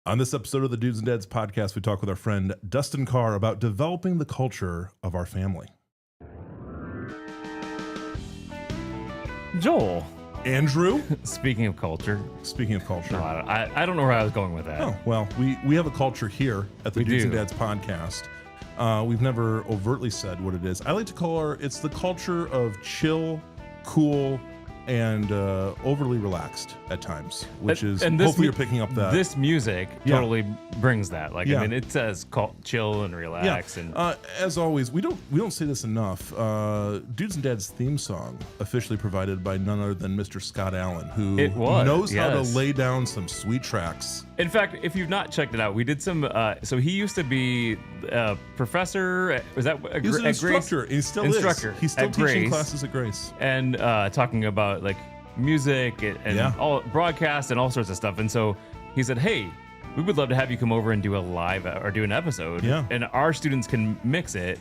On this episode of the Dudes and Dads podcast, we talk with our friend Dustin Kaehr about developing the culture of our family. Joel. Andrew. Speaking of culture. No, I don't know where I was going with that. Oh, well, we have a culture here at the Dudes and Dads podcast. We've never overtly said what it is. I like to call it's the culture of chill, cool, and overly relaxed at times, which is hopefully you're picking up that. This music totally brings that. Like, I mean, it says chill and relax. And as always, we don't say this enough. Dudes and Dads theme song officially provided by none other than Mr. Scott Allen, who knows how to lay down some sweet tracks. In fact, if you've not checked it out, we did some. So he used to be a professor. Was that he was an instructor? Grace? He still instructor is. He's still teaching Grace, classes at Grace, and talking about like music and all broadcast and all sorts of stuff. And so he said, "Hey, we would love to have you come over and do a live or do an episode. And our students can mix it.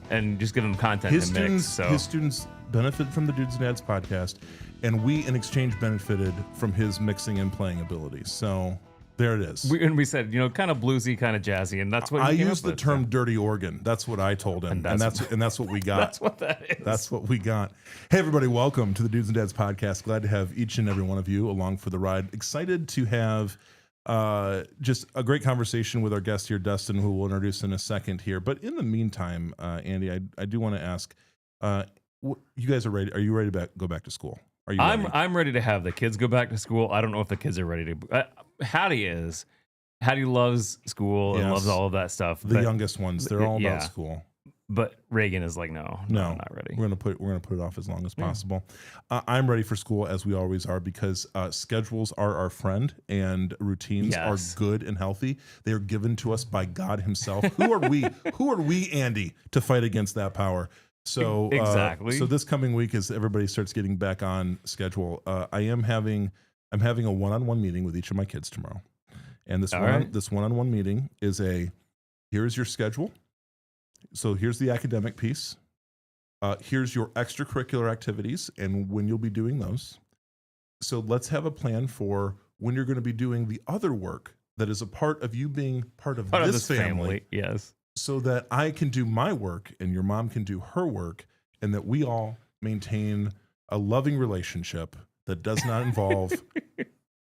And just give them content to mix." So his students benefit from the Dudes and Dads podcast, and we in exchange benefited from his mixing and playing abilities. So there it is. We said, kind of bluesy, kind of jazzy, and that's what I used the term dirty organ. That's what I told him, and that's what we got. That's what that is. That's what we got. Hey, everybody, welcome to the Dudes and Dads podcast. Glad to have each and every one of you along for the ride. Excited to have just a great conversation with our guest here, Dustin, who we'll introduce in a second here. But in the meantime, Andy, I do want to ask, you guys are ready? Are you ready to go back to school? Are you ready? I'm ready to have the kids go back to school. I don't know if the kids are ready to. Hattie is. Hattie loves school and loves all of that stuff. The youngest ones, they're all about school. But Reagan is like, no, I'm not ready. We're gonna put it off as long as possible. I'm ready for school, as we always are, because schedules are our friend and routines are good and healthy. They are given to us by God Himself. Who are we? Who are we, Andy, to fight against that power? So exactly. So this coming week, as everybody starts getting back on schedule, I'm having a one-on-one meeting with each of my kids tomorrow, and this one-on-one meeting is here's your schedule. So here's the academic piece. Here's your extracurricular activities and when you'll be doing those. So let's have a plan for when you're going to be doing the other work that is a part of you being part of this family. Yes. So that I can do my work and your mom can do her work, and that we all maintain a loving relationship that does not involve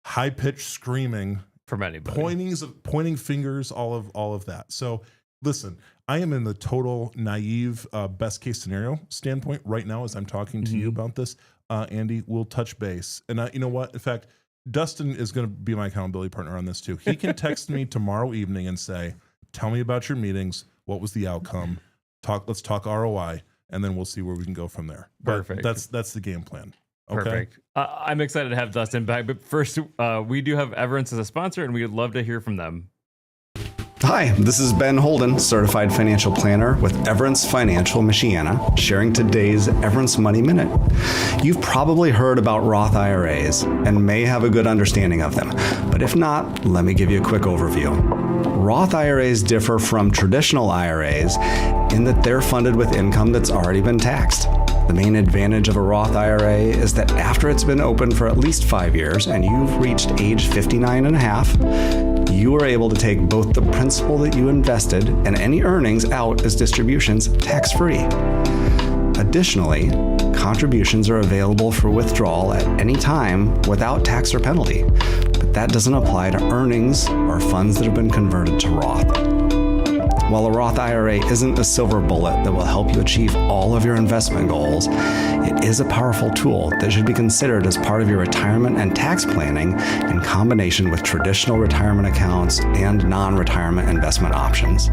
high-pitched screaming from anybody, pointing fingers, all of that. So listen, I am in the total naive best case scenario standpoint right now as I'm talking to you about this. Andy, we'll touch base. And you know what? In fact, Dustin is going to be my accountability partner on this too. He can text me tomorrow evening and say, tell me about your meetings. What was the outcome? Let's talk ROI, and then we'll see where we can go from there. Perfect. But that's the game plan. Okay? Perfect. I'm excited to have Dustin back. But first, we do have Everence as a sponsor, and we would love to hear from them. Hi, this is Ben Holden, Certified Financial Planner with Everence Financial Michiana, sharing today's Everence Money Minute. You've probably heard about Roth IRAs and may have a good understanding of them, but if not, let me give you a quick overview. Roth IRAs differ from traditional IRAs in that they're funded with income that's already been taxed. The main advantage of a Roth IRA is that after it's been open for at least 5 years and you've reached age 59 and a half, you are able to take both the principal that you invested and any earnings out as distributions tax-free. Additionally, contributions are available for withdrawal at any time without tax or penalty, but that doesn't apply to earnings or funds that have been converted to Roth. While a Roth IRA isn't a silver bullet that will help you achieve all of your investment goals, it is a powerful tool that should be considered as part of your retirement and tax planning in combination with traditional retirement accounts and non-retirement investment options.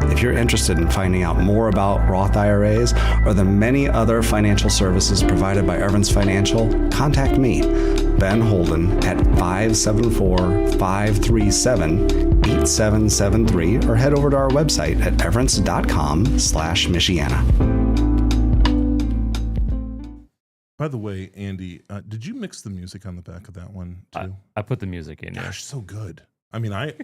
If you're interested in finding out more about Roth IRAs or the many other financial services provided by Everence Financial, contact me, Ben Holden, at 574-537-8773 or head over to our website at everence.com/Michiana. By the way, Andy, did you mix the music on the back of that one too? I put the music in. Gosh, so good. I mean, I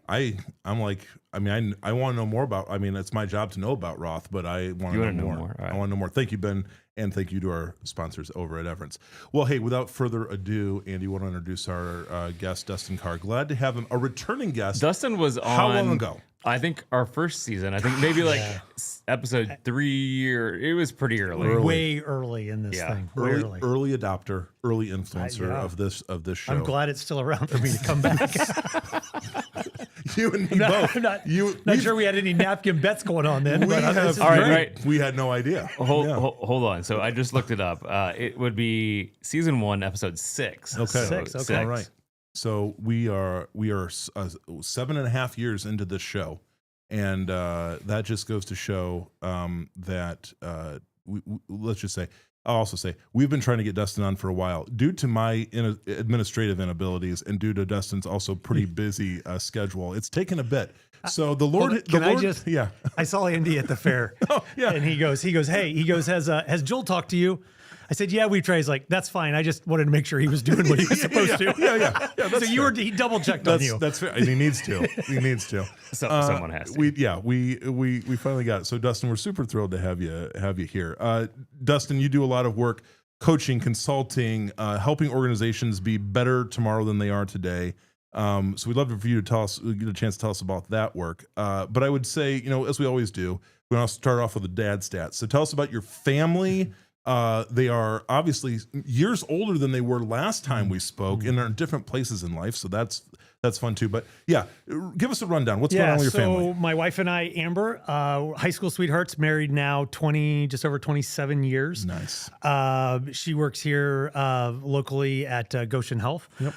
I'm like, I mean, I want to know more about, I mean, it's my job to know about Roth, but I want to know more. Right. I want to know more. Thank you, Ben. And thank you to our sponsors over at Everence. Well, hey, without further ado, Andy, you want to introduce our guest, Dustin Kaehr. Glad to have him, a returning guest. Dustin was on. How long ago? I think our first season. I think maybe like episode 3, or it was pretty early. Way early in this thing. Early adopter, early influencer of this show. I'm glad it's still around for me to come back. You and me both. I'm not sure we had any napkin bets going on then. Right. We had no idea. Hold on. So I just looked it up. It would be season 1, episode 6. Okay. So 6. Okay. All right. So we are 7.5 years into this show, and that just goes to show that let's just say, I'll also say we've been trying to get Dustin on for a while due to my administrative inabilities and due to Dustin's also pretty busy schedule. It's taken a bit. So the Lord, I saw Andy at the fair. And he goes, has Joel talked to you? I said, yeah, we tried. He's like, that's fine. I just wanted to make sure he was doing what he was supposed to. Yeah. So he double checked on you. That's fair. And he needs to. Someone has to. We finally got it. So Dustin, we're super thrilled to have you here. Dustin, you do a lot of work, coaching, consulting, helping organizations be better tomorrow than they are today. So we'd love for you to get a chance to tell us about that work. But I would say, as we always do, we want to start off with the dad stats. So tell us about your family. They are obviously years older than they were last time we spoke, and are in different places in life. So that's fun too. But give us a rundown. What's going on with your family? So my wife and I, Amber, high school sweethearts, married now just over 27 years. Nice. She works here locally at Goshen Health. Yep.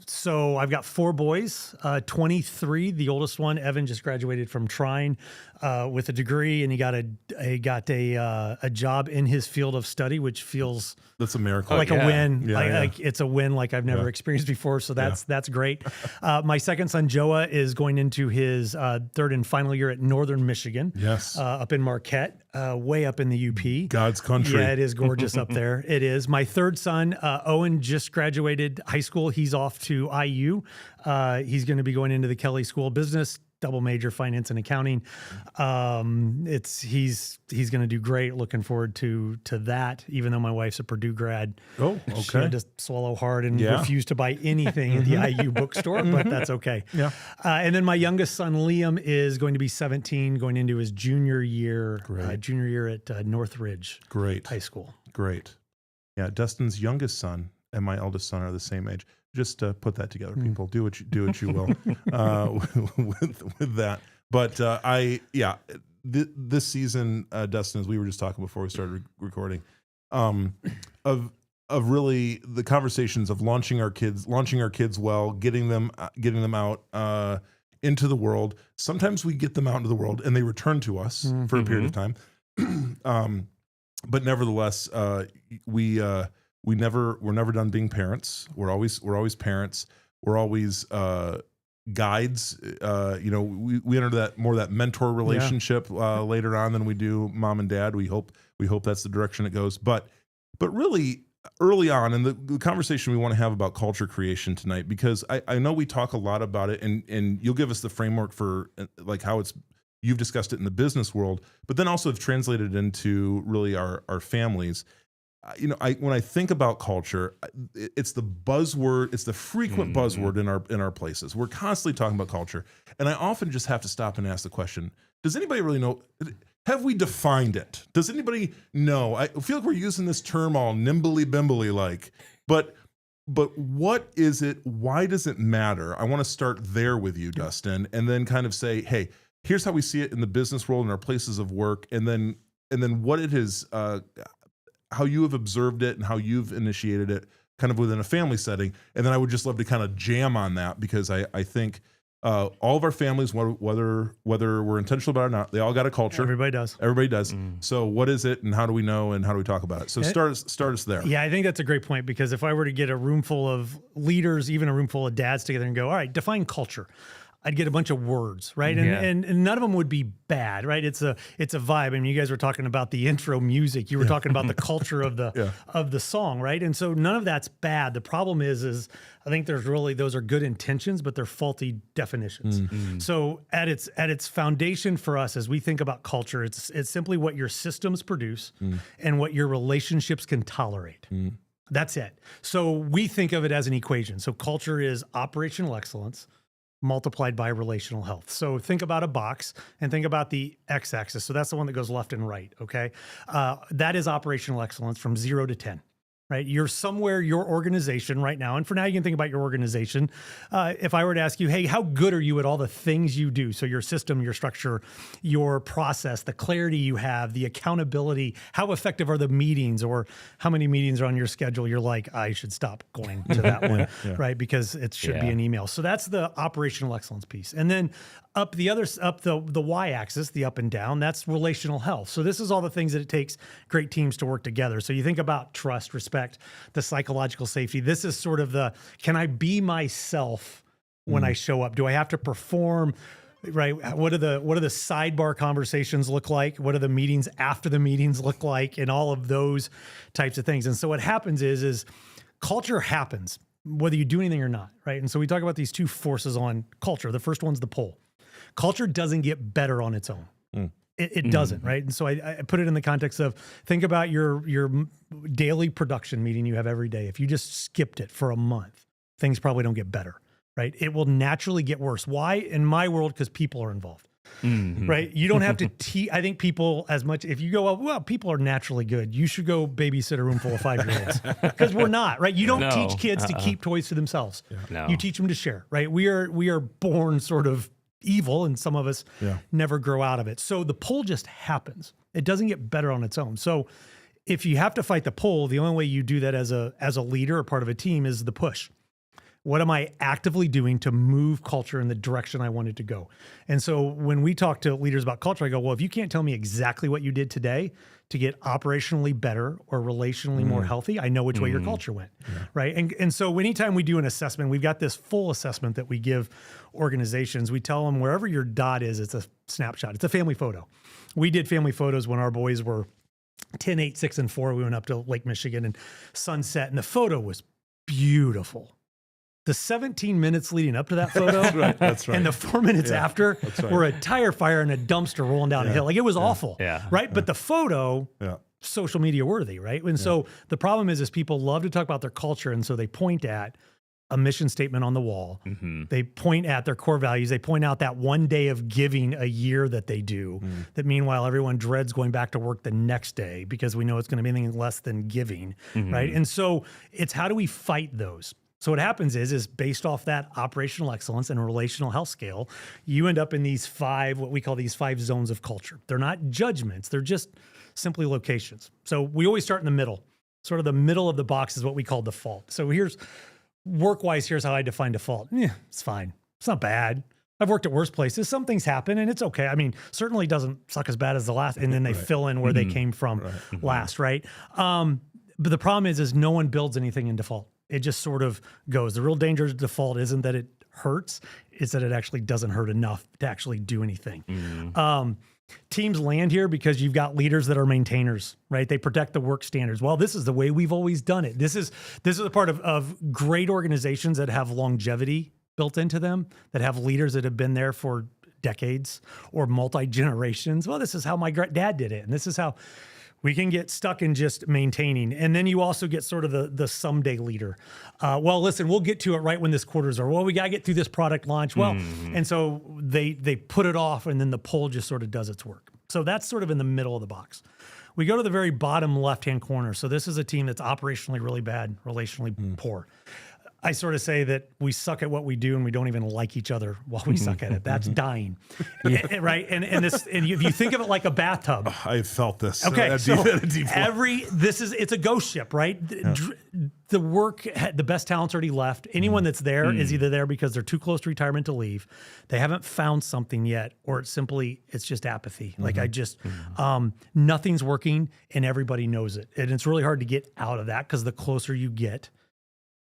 So I've got 4 boys, 23. The oldest one, Evan, just graduated from Trine with a degree, and he got a job in his field of study, which feels that's a miracle, like a win. Like it's a win like I've never experienced before. So that's great. My second son, Joa, is going into his 3rd and final year at Northern Michigan. Yes. Up in Marquette, way up in the UP. God's country. Yeah, it is gorgeous up there. It is. My 3rd son, Owen, just graduated high school. He's off to IU. He's going to be going into the Kelly School of Business, double major, finance and accounting. He's going to do great. Looking forward to that. Even though my wife's a Purdue grad, she had to swallow hard and refuse to buy anything at the IU bookstore, but that's okay. Yeah. And then my youngest son Liam is going to be 17, going into his junior year at Northridge High School. Great. Yeah, Dustin's youngest son and my eldest son are the same age. Just put that together, people. Do what you will with that. But this season, Dustin, as we were just talking before we started recording, of really the conversations of launching our kids well, getting them out into the world. Sometimes we get them out into the world and they return to us for a period of time. But nevertheless, we're never done being parents. We're always parents. We're always guides. We enter that mentor relationship later on than we do mom and dad. We hope that's the direction it goes. But really early on in the conversation we want to have about culture creation tonight, because I know we talk a lot about it, and you'll give us the framework for like how you've discussed it in the business world, but then also have translated into really our families. When I think about culture, it's the buzzword. It's the frequent buzzword in our places. We're constantly talking about culture, and I often just have to stop and ask the question: does anybody really know? Have we defined it? Does anybody know? I feel like we're using this term all nimbly-bimbly like, but what is it? Why does it matter? I want to start there with you, Dustin, and then kind of say, hey, here's how we see it in the business world, in our places of work, and then what it is. How you have observed it and how you've initiated it kind of within a family setting. And then I would just love to kind of jam on that, because I think all of our families, whether we're intentional about it or not, they all got a culture. Everybody does. So what is it, and how do we know, and how do we talk about it? So start us there. Yeah, I think that's a great point, because if I were to get a room full of leaders, even a room full of dads together and go, all right, define culture. I'd get a bunch of words, right? And none of them would be bad, right? It's a vibe. I mean, you guys were talking about the intro music. You were talking about the culture of the song, right? And so none of that's bad. The problem is I think those are good intentions, but they're faulty definitions. Mm-hmm. So at its foundation for us, as we think about culture, it's simply what your systems produce and what your relationships can tolerate. That's it. So we think of it as an equation. So culture is operational excellence multiplied by relational health. So think about a box and think about the x-axis. So that's the one that goes left and right, okay? That is operational excellence from 0 to 10, right? You're somewhere, your organization right now, and for now you can think about your organization. If I were to ask you, hey, how good are you at all the things you do? So your system, your structure, your process, the clarity you have, the accountability, how effective are the meetings, or how many meetings are on your schedule? You're like, I should stop going to that one, right? Because it should be an email. So that's the operational excellence piece. And then up the y-axis, the up and down, that's relational health. So this is all the things that it takes great teams to work together. So you think about trust, respect, the psychological safety. This is sort of can I be myself when I show up? Do I have to perform? Right? What do the sidebar conversations look like? What do the meetings after the meetings look like? And all of those types of things. And so what happens is culture happens whether you do anything or not, right? And so we talk about these two forces on culture. The first one's the pull. Culture doesn't get better on its own. It doesn't, right? And so I put it in the context of, think about your daily production meeting you have every day. If you just skipped it for a month, things probably don't get better, right? It will naturally get worse. Why? In my world, because people are involved, right? You don't have to I think people, as much, if you go, well, people are naturally good, you should go babysit a room full of 5-year-olds, because we're not, right? You don't teach kids to keep toys to themselves. No. You teach them to share, right? We are born sort of evil, and some of us never grow out of it. So the pull just happens. It doesn't get better on its own. So if you have to fight the pull, the only way you do that as a leader or part of a team is the push. What am I actively doing to move culture in the direction I want it to go? And so when we talk to leaders about culture, I go, well, if you can't tell me exactly what you did today to get operationally better or relationally more healthy, I know which way your culture went, right? And so anytime we do an assessment, we've got this full assessment that we give organizations. We tell them wherever your dot is, it's a snapshot. It's a family photo. We did family photos when our boys were 10, 8, 6, and 4. We went up to Lake Michigan and sunset, and the photo was beautiful. The 17 minutes leading up to that photo that's right. and the 4 minutes after were a tire fire and a dumpster rolling down a hill. Like, it was awful, right? But the photo, social media worthy, right? And so the problem is people love to talk about their culture, and so they point at a mission statement on the wall. They point at their core values. They point out that one day of giving a year that they do, that meanwhile everyone dreads going back to work the next day because we know it's going to be anything less than giving, right? And so it's, how do we fight those? So what happens is based off that operational excellence and relational health scale, you end up in what we call these 5 zones of culture. They're not judgments. They're just simply locations. So we always start in the middle. Sort of the middle of the box is what we call default. So here's how I define default. It's fine. It's not bad. I've worked at worse places. Some things happen and it's okay. I mean, certainly doesn't suck as bad as the last. And then they fill in where they came from last, right? But the problem is no one builds anything in default. It just sort of goes. The real danger of default isn't that it hurts, it's that it actually doesn't hurt enough to actually do anything. Teams land here because you've got leaders that are maintainers, right? They protect the work standards. Well, this is the way we've always done it. This is a part of great organizations that have longevity built into them, that have leaders that have been there for decades or multi-generations. Well, this is how my dad did it, and this is how we can get stuck in just maintaining. And then you also get sort of the someday leader. Well, listen, we'll get to it right when this quarter's over. Well, we got to get through this product launch. Well, and so they put it off, and then the pull just sort of does its work. So that's sort of in the middle of the box. We go to the very bottom left-hand corner. So this is a team that's operationally really bad, relationally poor. I sort of say that we suck at what we do and we don't even like each other while we suck at it. That's dying, right? And if you think of it like a bathtub, I felt this. Okay, it's a ghost ship, right? The work, the best talent's already left. Anyone that's there is either there because they're too close to retirement to leave, they haven't found something yet, or it's just apathy. Like nothing's working and everybody knows it, and it's really hard to get out of that because the closer you get,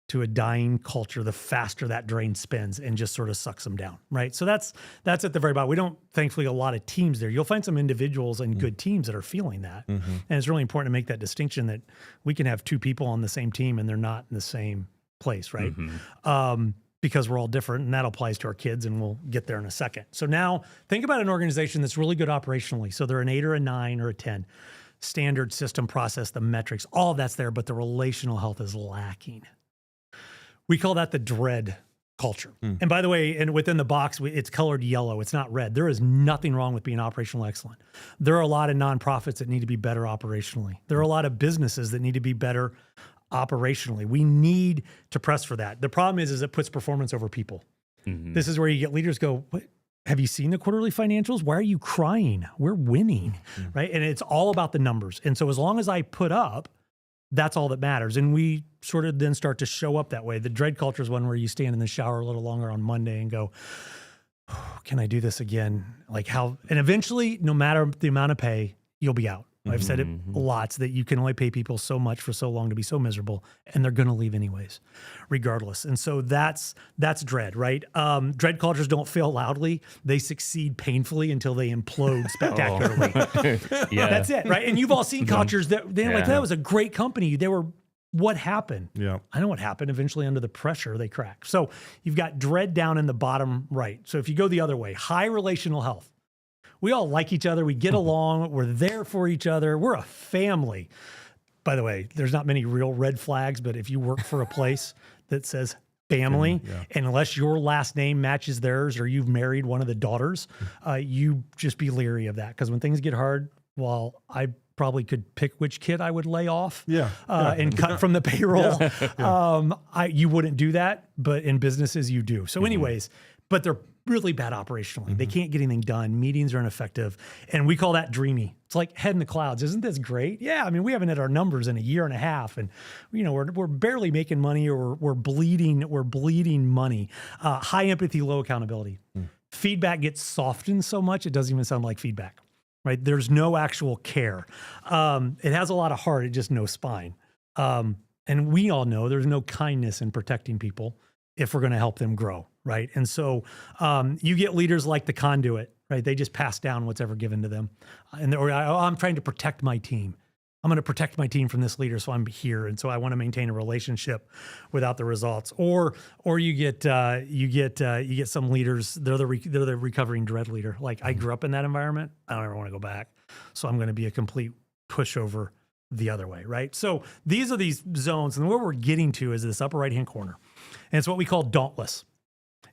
to a dying culture, the faster that drain spins and just sort of sucks them down, right? So that's at the very bottom. We don't, thankfully, a lot of teams there. You'll find some individuals and good teams that are feeling that. And it's really important to make that distinction that we can have two people on the same team and they're not in the same place, right? Because we're all different, and that applies to our kids, and we'll get there in a second. So now think about an organization that's really good operationally. So they're an 8 or a 9 or a 10. Standard system process, the metrics, all of that's there, but the relational health is lacking. We call that the dread culture. And by the way, and within the box, it's colored yellow. It's not red. There is nothing wrong with being operational excellent. There are a lot of nonprofits that need to be better operationally. There are a lot of businesses that need to be better operationally. We need to press for that. The problem is it puts performance over people. This is where you get leaders go, what? Have you seen the quarterly financials? Why are you crying? We're winning, right? And it's all about the numbers. And so as long as I put up, that's all that matters. And we sort of then start to show up that way. The dread culture is one where you stand in the shower a little longer on Monday and go, oh, can I do this again? Like how, and eventually, no matter the amount of pay, you'll be out. I've said it lots that you can only pay people so much for so long to be so miserable, and they're going to leave anyways, regardless. And so that's dread, right? Dread cultures don't fail loudly. They succeed painfully until they implode spectacularly. That's it, right? And you've all seen cultures that they're like, that was a great company. They were, what happened? Yeah. I know what happened. Eventually under the pressure, they crack. So you've got dread down in the bottom right. So if you go the other way, high relational health. We all like each other. We get along. We're there for each other. We're a family. By the way, there's not many real red flags, but if you work for a place that says family, and unless your last name matches theirs or you've married one of the daughters, you just be leery of that. Because when things get hard, well, I probably could pick which kid I would lay off and cut from the payroll. You wouldn't do that, but in businesses you do. So anyways, but they're really bad operationally. They can't get anything done. Meetings are ineffective. And we call that dreamy. It's like head in the clouds. Isn't this great? Yeah. I mean, we haven't hit our numbers in a year and a half, and we're barely making money, or we're bleeding money. High empathy, low accountability. Feedback gets softened so much it doesn't even sound like feedback, right? There's no actual care. It has a lot of heart. It just no spine. And we all know there's no kindness in protecting people if we're going to help them grow, right? And so you get leaders like the conduit, right? They just pass down what's ever given to them. I'm trying to protect my team. I'm going to protect my team from this leader, so I'm here, and so I want to maintain a relationship without the results. Or you get some leaders. They're the recovering dread leader. Like, I grew up in that environment. I don't ever want to go back, so I'm going to be a complete pushover the other way, right? So these are these zones, and where we're getting to is this upper right-hand corner. And it's what we call dauntless.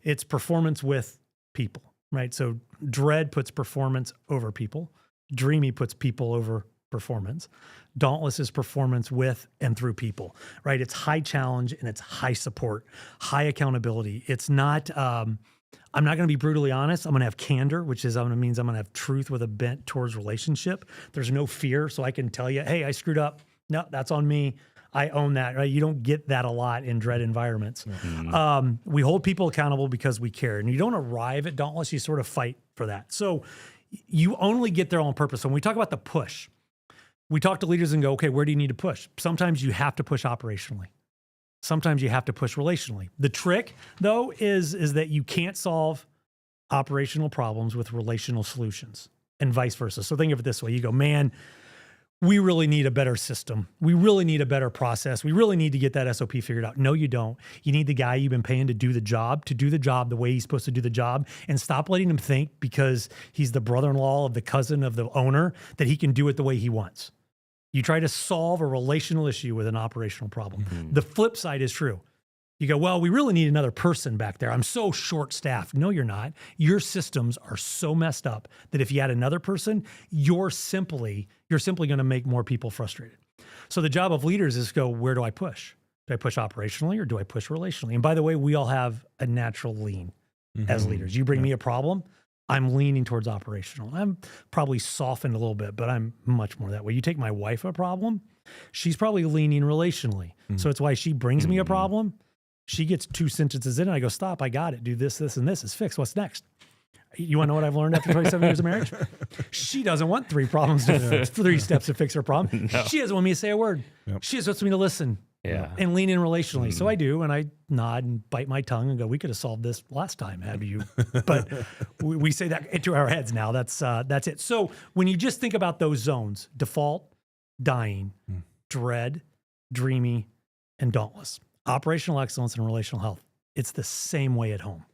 It's performance with people, right? So dread puts performance over people. Dreamy puts people over performance. Dauntless is performance with and through people, right? It's high challenge and it's high support, high accountability. It's not, I'm not going to be brutally honest. I'm going to have candor, which means I'm going to have truth with a bent towards relationship. There's no fear. So I can tell you, hey, I screwed up. No, that's on me. I own that, right? You don't get that a lot in dread environments. We hold people accountable because we care. And you don't arrive at dauntless, you sort of fight for that. So you only get there on purpose. So when we talk about the push, we talk to leaders and go, okay, where do you need to push? Sometimes you have to push operationally. Sometimes you have to push relationally. The trick, though, is that you can't solve operational problems with relational solutions, and vice versa. So think of it this way. You go, man, we really need a better system. We really need a better process. We really need to get that SOP figured out. No, you don't. You need the guy you've been paying to do the job the way he's supposed to do the job, and stop letting him think because he's the brother-in-law of the cousin of the owner that he can do it the way he wants. You try to solve a relational issue with an operational problem. The flip side is true. You go, well, we really need another person back there. I'm so short-staffed. No, you're not. Your systems are so messed up that if you add another person, you're simply going to make more people frustrated. So the job of leaders is to go, where do I push? Do I push operationally or do I push relationally? And by the way, we all have a natural lean as leaders. You bring me a problem, I'm leaning towards operational. I'm probably softened a little bit, but I'm much more that way. You take my wife a problem, she's probably leaning relationally. So it's why she brings me a problem. She gets 2 sentences in and I go, stop, I got it. Do this, this, and this. It's fixed. What's next? You want to know what I've learned after 27 years of marriage? She doesn't want 3 steps to fix her problem. No. She doesn't want me to say a word. She just wants me to listen and lean in relationally. So I do, and I nod and bite my tongue and go, we could have solved this last time had you, but we say that into our heads now. That's it. So when you just think about those zones, default, dying, dread, dreamy, and dauntless, operational excellence and relational health, it's the same way at home.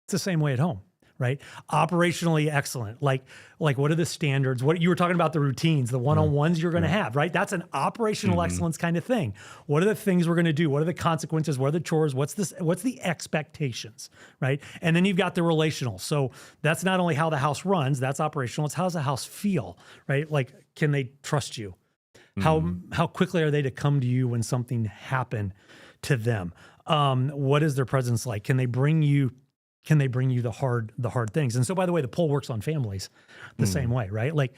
It's the same way at home. Right? Operationally excellent. Like what are the standards? What you were talking about, the routines, the one-on-ones you're going to have, right? That's an operational excellence kind of thing. What are the things we're going to do? What are the consequences? What are the chores? What's the expectations, right? And then you've got the relational. So that's not only how the house runs, that's operational. It's how does the house feel, right? Like, can they trust you? How quickly are they to come to you when something happened to them? What is their presence like? Can they bring you the hard things? And so, by the way, the poll works on families the same way, right? Like,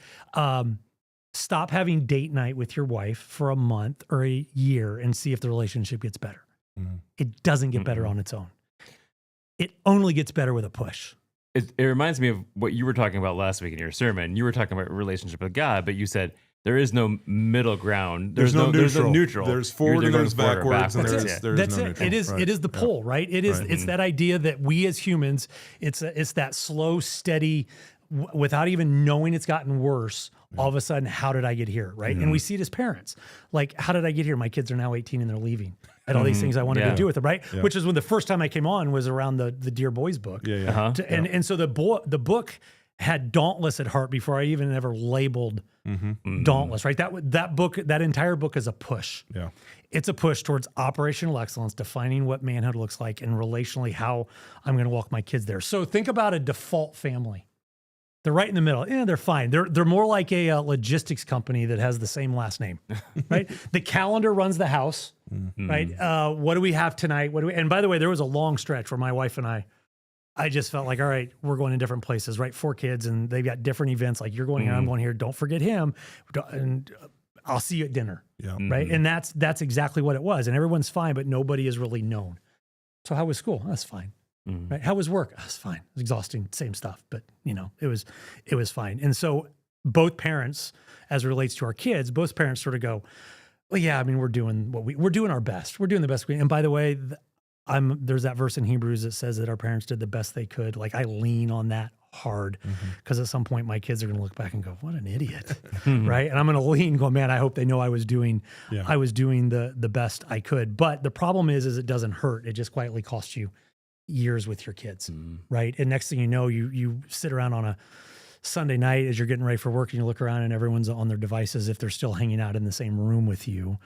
stop having date night with your wife for a month or a year and see if the relationship gets better. It doesn't get better on its own. It only gets better with a push. It reminds me of what you were talking about last week in your sermon. You were talking about relationship with God, but you said there is no middle ground. There's no neutral. There's forward and there's backwards. And That's it. It is the pull, right? It is. It's that idea that we as humans, it's that slow, steady, without even knowing it's gotten worse. All of a sudden, how did I get here, right? And we see it as parents. Like, how did I get here? My kids are now 18 and they're leaving. I had all these things I wanted to do with them, right? Which is when the first time I came on was around the Dear Boys book. And so the book had dauntless at heart before I even ever labeled dauntless, right? That book, that entire book is a push. Yeah. It's a push towards operational excellence, defining what manhood looks like, and relationally how I'm going to walk my kids there. So think about a default family. They're right in the middle. Yeah, they're fine. They're more like a logistics company that has the same last name, right? The calendar runs the house, right? What do we have tonight? And by the way, there was a long stretch where my wife and I just felt like, all right, we're going in different places, right? 4 kids, and they've got different events. Like, you're going here, I'm going here. Don't forget him. And I'll see you at dinner, right? And that's exactly what it was. And everyone's fine, but nobody is really known. So how was school? That's fine. Right? How was work? That's fine. It was exhausting, same stuff, but it was fine. And so both parents, as it relates to our kids, both parents sort of go, well, yeah, I mean, we're doing we're doing our best. We're doing the best we can. And by the way, there's that verse in Hebrews that says that our parents did the best they could. Like, I lean on that hard because at some point my kids are going to look back and go, what an idiot. Right. And I'm going to lean, go, man, I hope they know I was doing the best I could. But the problem is it doesn't hurt. It just quietly costs you years with your kids. Right. And next thing you know, you sit around on a Sunday night as you're getting ready for work and you look around and everyone's on their devices if they're still hanging out in the same room with you,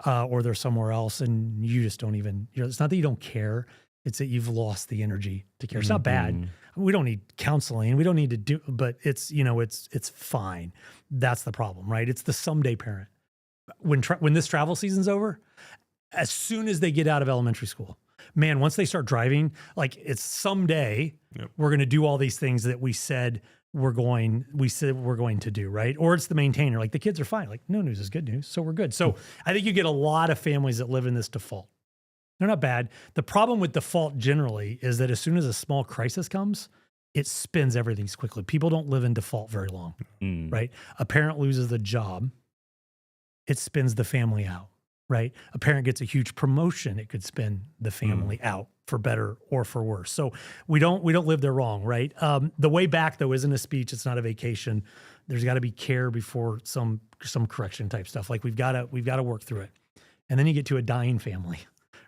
or they're somewhere else and you just don't even, it's not that you don't care. It's that you've lost the energy to care. It's not bad. We don't need counseling. We don't need to do, but it's, it's fine. That's the problem, right? It's the someday parent. When this travel season's over, as soon as they get out of elementary school, man, once they start driving, like, it's someday we're going to do all these things that we said we're going to do, right? Or it's the maintainer. Like, the kids are fine. Like, no news is good news. So we're good. So I think you get a lot of families that live in this default. They're not bad. The problem with default generally is that as soon as a small crisis comes, it spins everything quickly. People don't live in default very long, right? A parent loses the job. It spins the family out. Right? A parent gets a huge promotion. It could spin the family out for better or for worse. So we don't live there wrong, right? The way back, though, isn't a speech. It's not a vacation. There's got to be care before some correction type stuff. Like, we've got to work through it. And then you get to a dying family,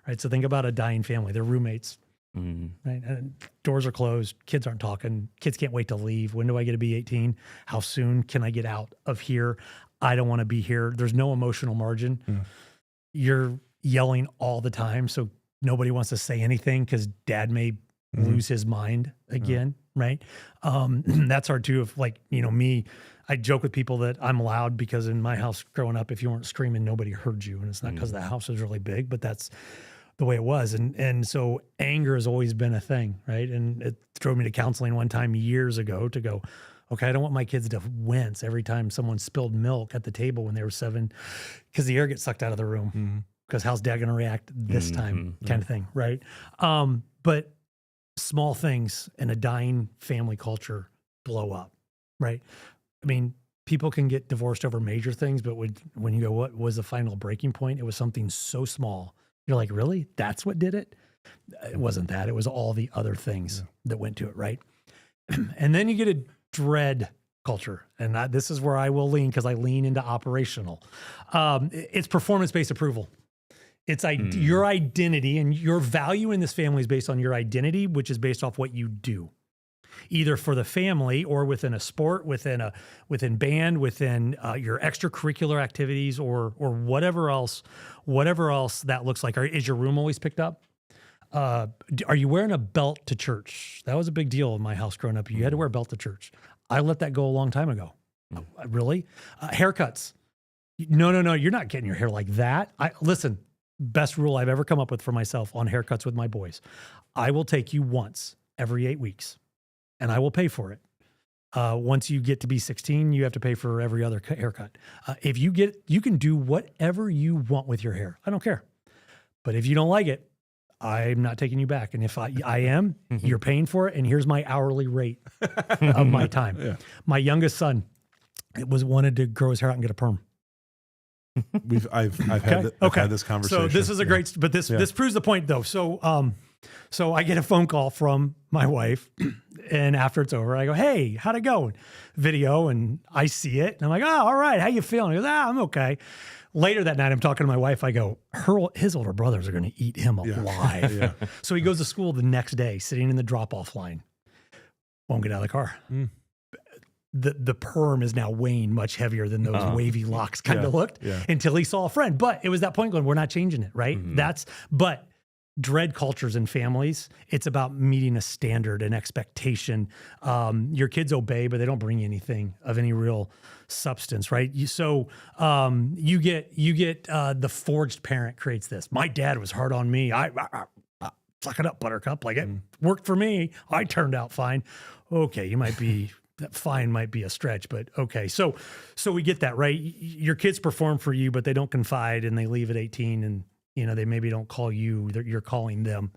right? So think about a dying family. They're roommates, right? And doors are closed. Kids aren't talking. Kids can't wait to leave. When do I get to be 18? How soon can I get out of here? I don't want to be here. There's no emotional margin. You're yelling all the time, so nobody wants to say anything because dad may lose his mind again, right? That's hard too. If, like, me, I joke with people that I'm loud because in my house growing up, if you weren't screaming, nobody heard you. And it's not because the house was really big, but that's the way it was. And so anger has always been a thing, right? And it drove me to counseling one time years ago to go, okay, I don't want my kids to wince every time someone spilled milk at the table when they were 7, because the air gets sucked out of the room. Because how's dad going to react this time, kind of thing, right? But small things in a dying family culture blow up, right? I mean, people can get divorced over major things, but when you go, what was the final breaking point? It was something so small. You're like, really? That's what did it? It wasn't that. It was all the other things that went to it, right? And then you get a dread culture. And this is where I will lean, because I lean into operational. It's performance-based approval. It's your identity, and your value in this family is based on your identity, which is based off what you do, either for the family or within a sport, within band, within your extracurricular activities, or whatever else that looks like. Is your room always picked up? Are you wearing a belt to church? That was a big deal in my house growing up. You had to wear a belt to church. I let that go a long time ago. Really? Haircuts. No. You're not getting your hair like that. Listen, best rule I've ever come up with for myself on haircuts with my boys. I will take you once every 8 weeks, and I will pay for it. Once you get to be 16, you have to pay for every other haircut. You can do whatever you want with your hair. I don't care. But if you don't like it, I'm not taking you back. And if I am, you're paying for it. And here's my hourly rate of my time. Yeah. My youngest son wanted to grow his hair out and get a perm. I've had this conversation. So this is a great, but this proves the point though. So I get a phone call from my wife, and after it's over, I go, "Hey, how'd it go?" Video, and I see it, and I'm like, "Oh, all right. How you feeling?" He goes, "I'm okay." Later that night, I'm talking to my wife. I go, his older brothers are going to eat him alive. Yeah. So he goes to school the next day, sitting in the drop-off line. Won't get out of the car. The perm is now weighing much heavier than those wavy locks kind of looked until he saw a friend. But it was that point going, we're not changing it, right? But dread cultures and families, it's about meeting a standard, an expectation. Your kids obey, but they don't bring you anything of any real substance, right? You get the forged parent creates this. My dad was hard on me. I suck it up, buttercup. Like, it worked for me. I turned out fine. Okay, you might be fine, might be a stretch, but okay. So we get that, right? Your kids perform for you, but they don't confide, and they leave at 18, and they maybe don't call you. You're calling them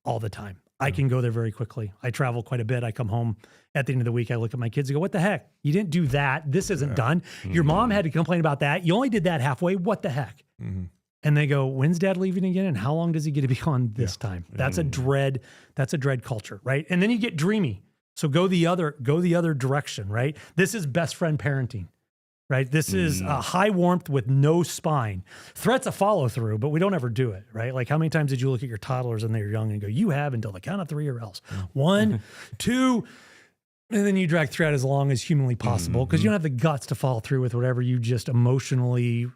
all the time. I can go there very quickly. I travel quite a bit. I come home at the end of the week. I look at my kids and go, "What the heck? You didn't do that. This isn't done. Your mom had to complain about that. You only did that halfway. What the heck?" And they go, "When's dad leaving again? And how long does he get to be on this time?" That's a dread culture, right? And then you get dreamy. So go the other direction, right? This is best friend parenting, right? This is high warmth with no spine. Threats a follow through, but we don't ever do it, right? Like, how many times did you look at your toddlers and they were young and go, "You have until the count of 3 or else." 1, 2, and then you drag through it as long as humanly possible, because you don't have the guts to follow through with whatever you just emotionally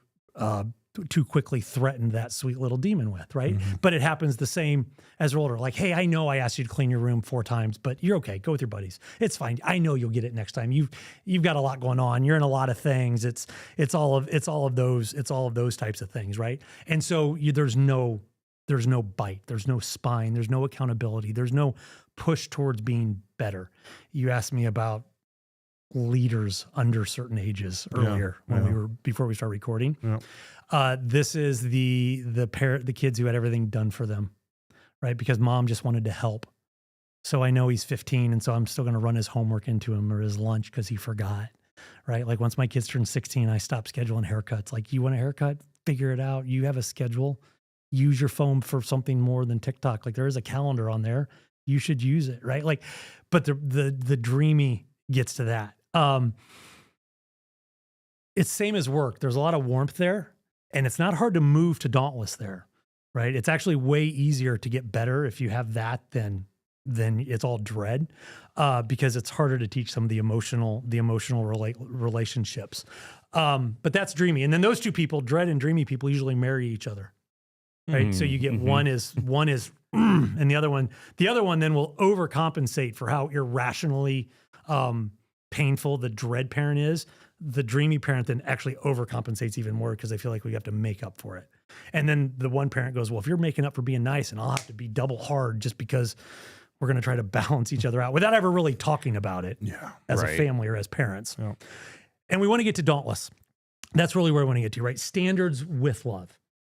too quickly threatened that sweet little demon with, right? But it happens the same as we're older. Like, "Hey, I know I asked you to clean your room 4 times, but you're okay. Go with your buddies. It's fine. I know you'll get it next time. You've got a lot going on. You're in a lot of things. It's all of those types of things, right? And so there's no bite. There's no spine. There's no accountability. There's no push towards being better. You asked me about leaders under certain ages earlier before we started recording. This is the kids who had everything done for them, right? Because mom just wanted to help. So I know he's 15, and so I'm still going to run his homework into him or his lunch because he forgot, right? Like, once my kids turned 16, I stopped scheduling haircuts. Like, you want a haircut? Figure it out. You have a schedule. Use your phone for something more than TikTok. Like, there is a calendar on there. You should use it, right? Like, but the dreamy gets to that. It's same as work. There's a lot of warmth there, and it's not hard to move to dauntless there, right? It's actually way easier to get better if you have that than it's all dread, because it's harder to teach some of the emotional relationships. But that's dreamy. And then those two people, dread and dreamy people, usually marry each other, right? So you get one is and the other one then will overcompensate for how irrationally painful the dread parent is. The dreamy parent then actually overcompensates even more because they feel like we have to make up for it. And then the one parent goes, "Well, if you're making up for being nice, and I'll have to be double hard just because we're going to try to balance each other out," without ever really talking about it as a family or as parents. Yeah. And we want to get to dauntless. That's really where I want to get to, right? Standards with love.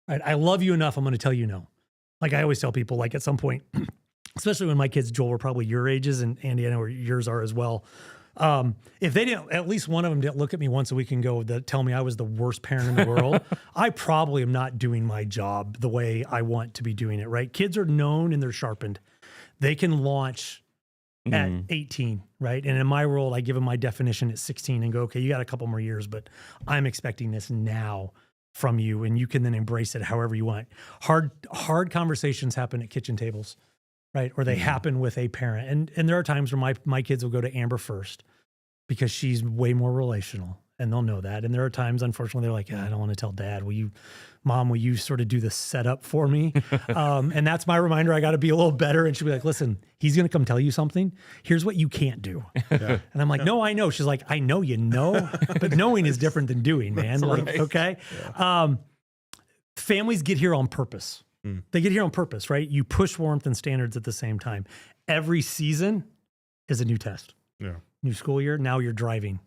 Right? I love you enough, I'm going to tell you no. Like, I always tell people, like, at some point, especially when my kids, Joel, were probably your ages, and Andy, I know where yours are as well. If they didn't, at least one of them didn't look at me once a week and go, tell me I was the worst parent in the world, I probably am not doing my job the way I want to be doing it, right? Kids are known and they're sharpened. They can launch at 18, right? And in my role, I give them my definition at 16 and go, okay, you got a couple more years, but I'm expecting this now from you, and you can then embrace it however you want. Hard conversations happen at kitchen tables, right? Or they happen with a parent. And there are times where my kids will go to Amber first because she's way more relational, and they'll know that. And there are times, unfortunately, they're like, I don't want to tell Dad. Mom, will you sort of do the setup for me? And that's my reminder. I got to be a little better. And she'll be like, listen, he's going to come tell you something. Here's what you can't do. Yeah. And I'm like, no, I know. She's like, I know you know, but knowing is different than doing, man. Like, right. Okay. Yeah. Families get here on purpose. They get here on purpose, right? You push warmth and standards at the same time. Every season is a new test. Yeah. New school year. Now you're driving.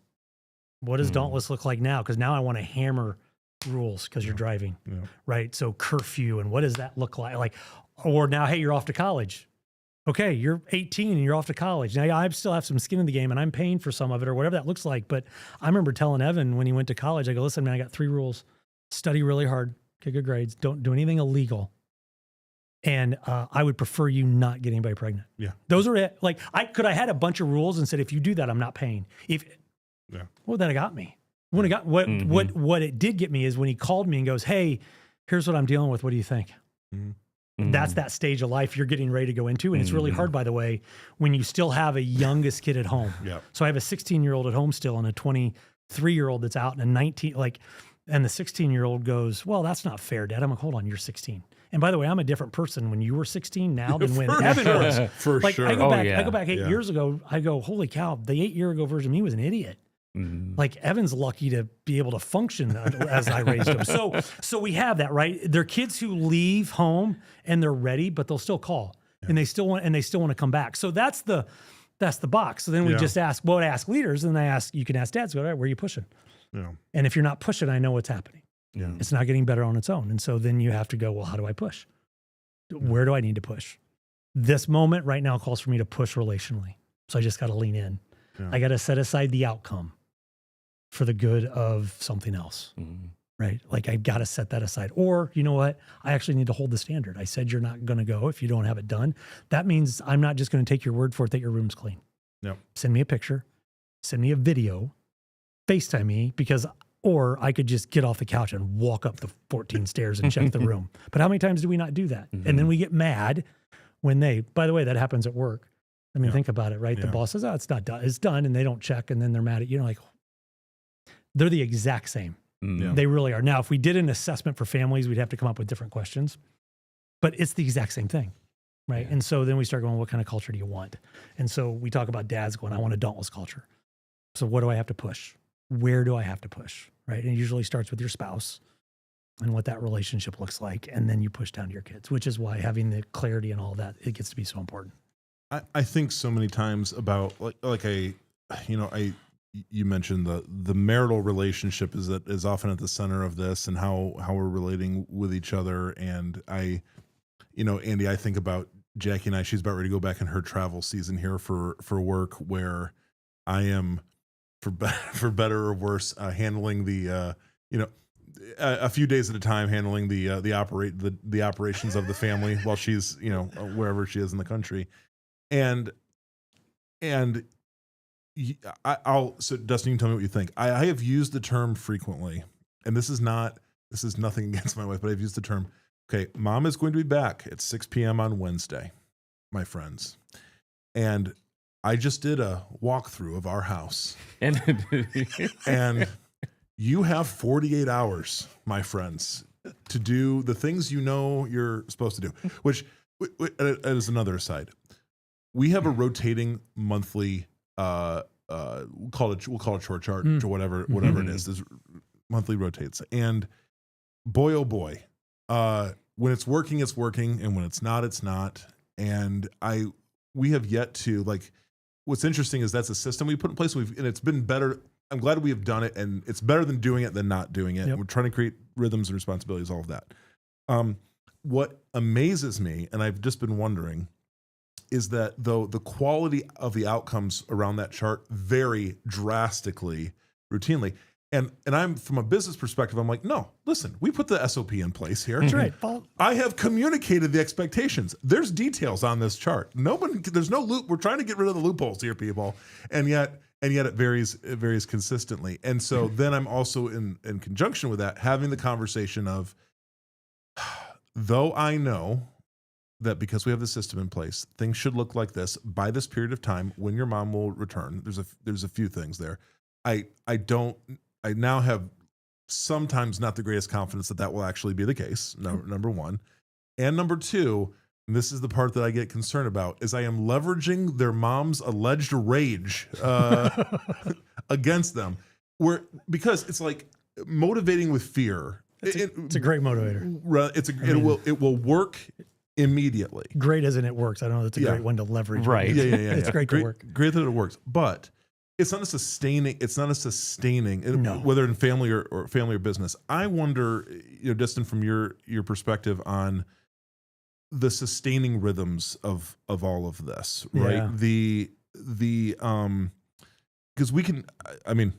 What does Dauntless look like now? Because now I want to hammer rules because you're driving, right? So curfew, and what does that look like? Like, or now, hey, you're off to college. Okay, you're 18 and you're off to college. Now, I still have some skin in the game and I'm paying for some of it or whatever that looks like. But I remember telling Evan when he went to college, I go, listen, man, I got 3 rules. Study really hard, get good grades, don't do anything illegal. And I would prefer you not get anybody pregnant. Yeah. Those are it. Like, I had a bunch of rules and said, if you do that, I'm not paying. Well, then it got me. When it got what it did get me is when he called me and goes, hey, here's what I'm dealing with. What do you think? That's that stage of life you're getting ready to go into. And it's really hard, by the way, when you still have a youngest kid at home. So I have a 16-year-old at home still and a 23-year-old that's out and a 19, and the 16-year-old goes, well, that's not fair, Dad. I'm like, hold on, you're 16. And by the way, I'm a different person when you were 16 now than when Evan was. For sure. I go back 8 years ago. I go, holy cow, the 8-year-ago version of me was an idiot. Like Evan's lucky to be able to function as I raised him. So we have that, right? They're kids who leave home and they're ready, but they'll still call and they still want to come back. So that's the box. So then we just ask leaders, and you can ask dads, all right, where are you pushing? Yeah. And if you're not pushing, I know what's happening. Yeah. It's not getting better on its own. And so then you have to go, well, how do I push? Where do I need to push? This moment right now calls for me to push relationally. So I just got to lean in. Yeah. I got to set aside the outcome for the good of something else, right? Like I've got to set that aside. Or you know what? I actually need to hold the standard. I said you're not going to go if you don't have it done. That means I'm not just going to take your word for it that your room's clean. Yep. Send me a picture, send me a video, FaceTime me, or I could just get off the couch and walk up the 14 stairs and check the room. But how many times do we not do that? And then we get mad when by the way, that happens at work. I mean, think about it, right? Yeah. The boss says, oh, it's not done. It's done. And they don't check. And then they're mad at you. Like, they're the exact same. Yeah. They really are. Now, if we did an assessment for families, we'd have to come up with different questions, but it's the exact same thing. Right. Yeah. And so then we start going, what kind of culture do you want? And so we talk about dads going, I want a dauntless culture. So what do I have to push? Where do I have to push? Right. And it usually starts with your spouse and what that relationship looks like. And then you push down to your kids, which is why having the clarity and all that, it gets to be so important. I think so many times about you mentioned the marital relationship is often at the center of this and how we're relating with each other. And Andy, I think about Jackie and I, she's about ready to go back in her travel season here for work, where I am for better or worse, handling the, a few days at a time, handling the operations of the family while she's, wherever she is in the country. And so Dustin, you can tell me what you think. I have used the term frequently, and this is nothing against my wife, but I've used the term, okay, Mom is going to be back at 6 p.m. on Wednesday, my friends. And I just did a walkthrough of our house. And you have 48 hours, my friends, to do the things you're supposed to do, which is another aside. We have a rotating monthly, we'll call it short chart or whatever it is. This monthly rotates. And boy, oh boy, when it's working, it's working. And when it's not, it's not. And we have yet to, what's interesting is that's a system we put in place. And it's been better. I'm glad we have done it, and it's better than doing it than not doing it. Yep. We're trying to create rhythms and responsibilities, all of that. What amazes me, and I've just been wondering, is that though the quality of the outcomes around that chart vary drastically, routinely. And I'm from a business perspective, I'm like, no, listen, we put the SOP in place here. That's right. I have communicated the expectations. There's details on this chart. There's no loop. We're trying to get rid of the loopholes here, people. And yet it varies consistently. And so then I'm also in conjunction with that, having the conversation of, though I know that because we have the system in place, things should look like this by this period of time when your mom will return. There's a few things there. I now have sometimes not the greatest confidence that will actually be the case. Number one. And number two, and this is the part that I get concerned about, is I am leveraging their mom's alleged rage against them, because it's like motivating with fear. It's a great motivator. It will work immedially. Great as in it works. I don't know. That's a great one to leverage. Right. Yeah. It's great to work. Great that it works, but it's not a sustaining. No. Whether in family or family or business. I wonder, Dustin, from your perspective on the sustaining rhythms of all of this, right? Yeah. Because we can. I mean,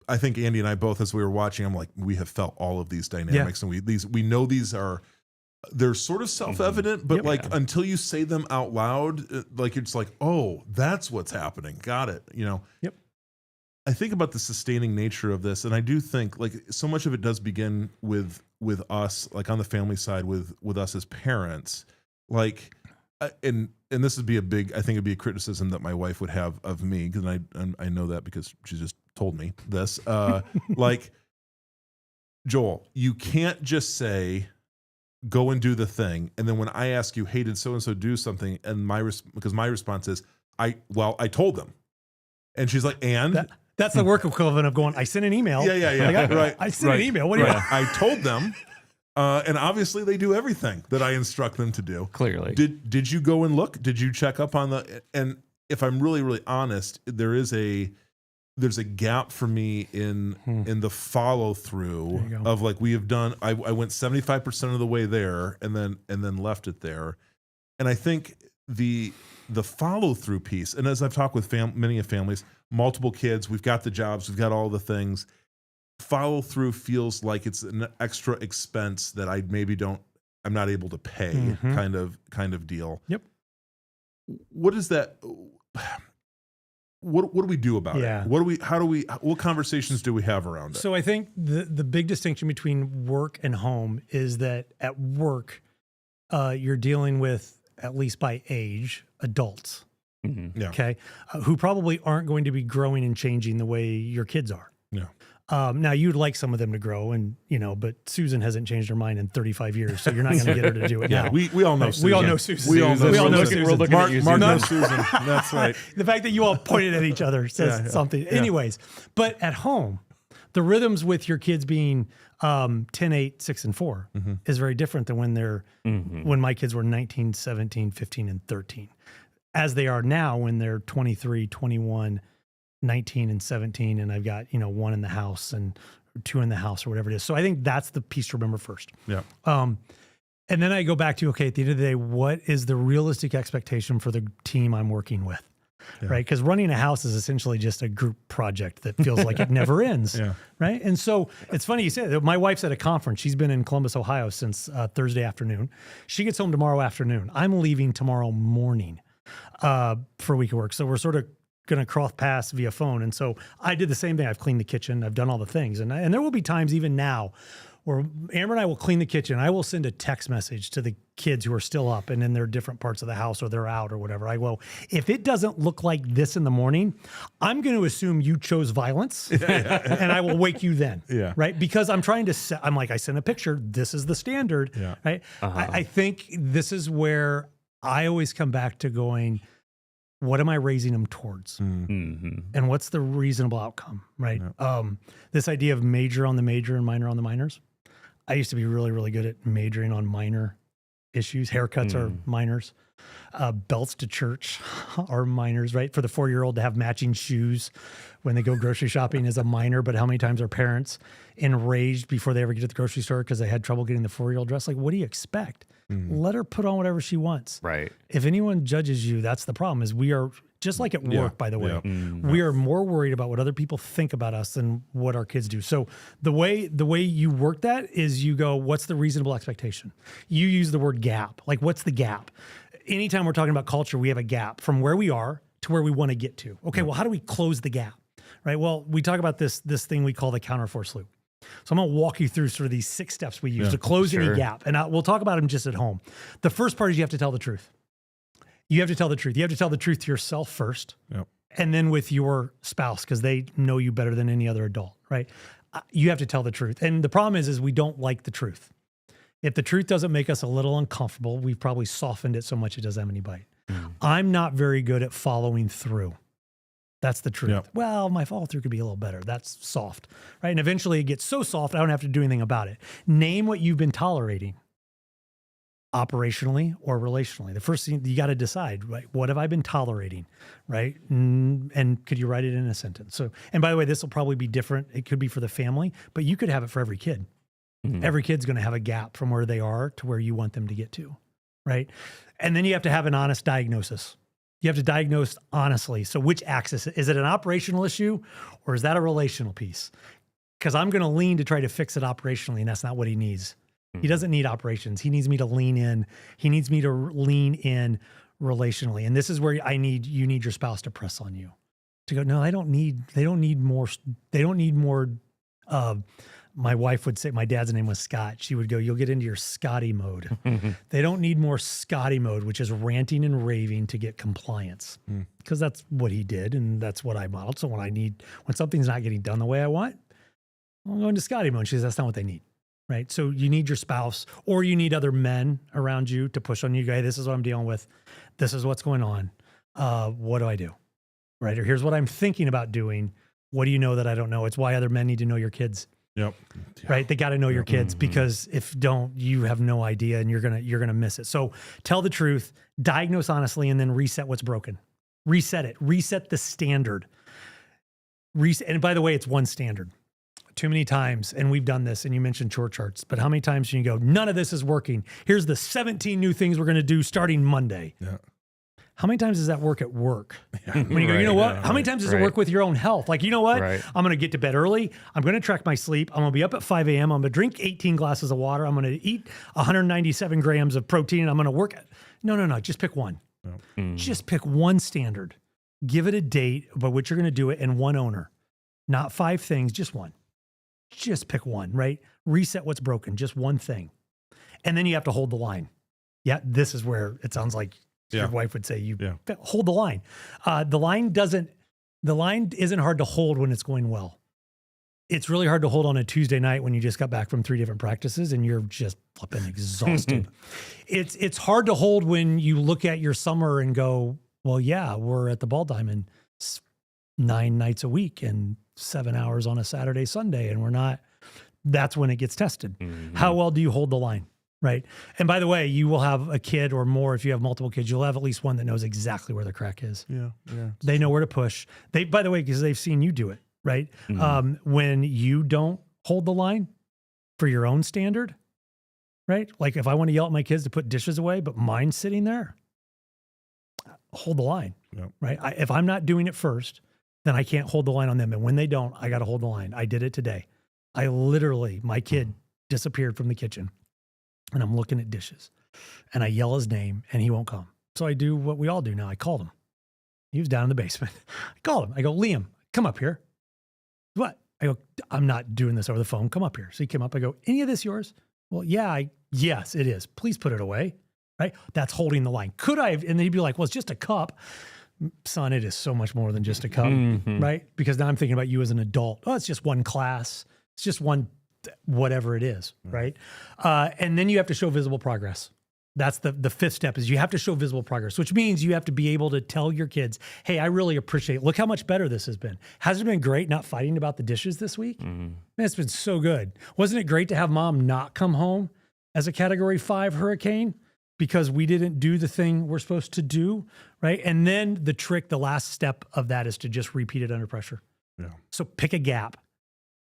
I think Andy and I both, as we were watching, I'm like, we have felt all of these dynamics, and we know they're sort of self-evident, but until you say them out loud, like you're just like, oh, that's what's happening. Got it. Yep. I think about the sustaining nature of this, and I do think like so much of it does begin with us, like on the family side, with us as parents, like, and this would be I think it'd be a criticism that my wife would have of me, because I know that because she just told me this, like, Joel, you can't just say, go and do the thing, and then when I ask you, hey, did so and so do something, and because my response is, I told them, and she's like, and that's the work equivalent of going, I sent an email. Yeah. Right. I sent an email. What do you want? I told them, and obviously they do everything that I instruct them to do. Clearly, did you go and look? Did you check up on and if I'm really, really honest, there's a gap for me in the follow through of like we have done. I went 75% of the way there and then left it there. And I think the follow through piece, and as I've talked with many of families, multiple kids, we've got the jobs, we've got all the things. Follow through feels like it's an extra expense that I'm not able to pay, kind of deal. Yep. What is that? What do we do about it? What conversations do we have around it? So I think the big distinction between work and home is that at work, you're dealing with, at least by age, adults. Mm-hmm. Yeah. Okay. Who probably aren't going to be growing and changing the way your kids are. Yeah. Now you'd like some of them to grow, and but Susan hasn't changed her mind in 35 years, so you're not going to get her to do it now. We all know Susan. We all know Susan. We all know Susan. Susan. We're looking at you, Mark Susan. knows Susan. That's right. The fact that you all pointed at each other says something. Yeah. Anyways, but at home, the rhythms with your kids being 10, 8, 6, and 4 is very different than when my kids were 19, 17, 15, and 13, as they are now when they're 23, 21, 19 and 17, and I've got, one in the house and 2 in the house or whatever it is. So I think that's the piece to remember first. Yeah. And then I go back to, okay, at the end of the day, what is the realistic expectation for the team I'm working with? Yeah. Right. Because running a house is essentially just a group project that feels like it never ends. Yeah. Right. And so it's funny you say that. My wife's at a conference. She's been in Columbus, Ohio since Thursday afternoon. She gets home tomorrow afternoon. I'm leaving tomorrow morning for a week of work. So we're sort of going to cross paths via phone. And so I did the same thing. I've cleaned the kitchen. I've done all the things. And there will be times even now where Amber and I will clean the kitchen. I will send a text message to the kids who are still up and in their different parts of the house, or they're out or whatever. I will, if it doesn't look like this in the morning, I'm going to assume you chose violence and I will wake you then. Yeah. Right. Because I'm trying to I'm like, I sent a picture. This is the standard. Yeah. Right. I think this is where I always come back to going, what am I raising them towards? Mm-hmm. And what's the reasonable outcome, right? Yeah. This idea of major on the major and minor on the minors. I used to be really, really good at majoring on minor issues. Haircuts are minors. Belts to church are minors, right? For the 4-year-old to have matching shoes when they go grocery shopping is a minor, but how many times are parents enraged before they ever get to the grocery store because they had trouble getting the 4-year-old dressed? Like, what do you expect? Let her put on whatever she wants. Right. If anyone judges you, that's the problem. Is we are just like at work, by the way, we are more worried about what other people think about us than what our kids do. So the way you work that is you go, what's the reasonable expectation? You use the word gap. Like, what's the gap? Anytime we're talking about culture, we have a gap from where we are to where we want to get to. Okay, well, how do we close the gap? Right. Well, we talk about this thing we call the counterforce loop. So I'm going to walk you through sort of these 6 steps we use to close any gap. And we'll talk about them just at home. The first part is you have to tell the truth. You have to tell the truth. You have to tell the truth to yourself first. Yep. And then with your spouse, because they know you better than any other adult, right? You have to tell the truth. And the problem is we don't like the truth. If the truth doesn't make us a little uncomfortable, we've probably softened it so much it doesn't have any bite. I'm not very good at following through. That's the truth. Yep. Well, my follow through could be a little better. That's soft, right? And eventually it gets so soft, I don't have to do anything about it. Name what you've been tolerating, operationally or relationally. The first thing you got to decide, right? What have I been tolerating, right? And could you write it in a sentence? So, and by the way, this will probably be different. It could be for the family, but you could have it for every kid. Every kid's going to have a gap from where they are to where you want them to get to, right? And then you have to have an honest diagnosis. You have to diagnose honestly. So which axis? Is it an operational issue or is that a relational piece? Because I'm going to lean to try to fix it operationally, and that's not what he needs. He doesn't need operations. He needs me to lean in. He needs me to lean in relationally. And this is where you need your spouse to press on you to go, no, they don't need more. My wife would say, my dad's name was Scott. She would go, you'll get into your Scotty mode. They don't need more Scotty mode, which is ranting and raving to get compliance. Because that's what he did. And that's what I modeled. So when something's not getting done the way I want, I'll go into Scotty mode. She says, that's not what they need. Right. So you need your spouse or you need other men around you to push on you. Hey, this is what I'm dealing with. This is what's going on. What do I do? Right. Or here's what I'm thinking about doing. What do you know that I don't know? It's why other men need to know your kids. Yep. Right. They got to know your kids because if don't, you have no idea and you're going to miss it. So tell the truth, diagnose honestly, and then reset what's broken. Reset it. Reset the standard. And by the way, it's one standard. Too many times, and we've done this, and you mentioned chore charts, but how many times can you go, none of this is working. Here's the 17 new things we're going to do starting Monday. Yeah. How many times does that work at work? Yeah. When you go, you know what? How many times does it work with your own health? Like, you know what? I'm going to get to bed early. I'm going to track my sleep. I'm going to be up at 5 a.m. I'm going to drink 18 glasses of water. I'm going to eat 197 grams of protein. And I'm going to work. No. Just pick one. Just pick one standard. Give it a date by which you're going to do it and one owner. Not 5 things, just one. Just pick one, right? Reset what's broken, just one thing. And then you have to hold the line. Yeah, this is where it sounds like your wife would say, hold the line. The line isn't hard to hold when it's going well. It's really hard to hold on a Tuesday night when you just got back from 3 different practices and you're just flipping exhausted. It's hard to hold when you look at your summer and go, well, yeah, we're at the Ball Diamond 9 nights a week and 7 hours on a Saturday, Sunday, and we're not, that's when it gets tested. How well do you hold the line, right? And by the way, you will have a kid or more. If you have multiple kids, you'll have at least one that knows exactly where the crack is. Yeah. They know where to push. By the way, because they've seen you do it, right? When you don't hold the line for your own standard, right? Like if I want to yell at my kids to put dishes away, but mine's sitting there, hold the line, right? If I'm not doing it first, then I can't hold the line on them. And when they don't, I got to hold the line. I did it today. My kid disappeared from the kitchen and I'm looking at dishes and I yell his name and he won't come. So I do what we all do now. I called him. He was down in the basement. I called him. I go, Liam, come up here. What? I go, I'm not doing this over the phone. Come up here. So he came up. I go, any of this yours? Well, yes, it is. Please put it away. Right? That's holding the line. Could I have? And then he'd be like, well, it's just a cup. Son, it is so much more than just a cup, right? Because now I'm thinking about you as an adult. Oh, it's just one class. It's just one, whatever it is, right? And then you have to show visible progress. That's the 5th step is you have to show visible progress, which means you have to be able to tell your kids, hey, I really appreciate it. Look how much better this has been. Hasn't it been great not fighting about the dishes this week? Man, it's been so good. Wasn't it great to have mom not come home as a Category 5 hurricane? because we didn't do the thing we're supposed to do, right? And then the last step of that is to just repeat it under pressure. Yeah. So pick a gap,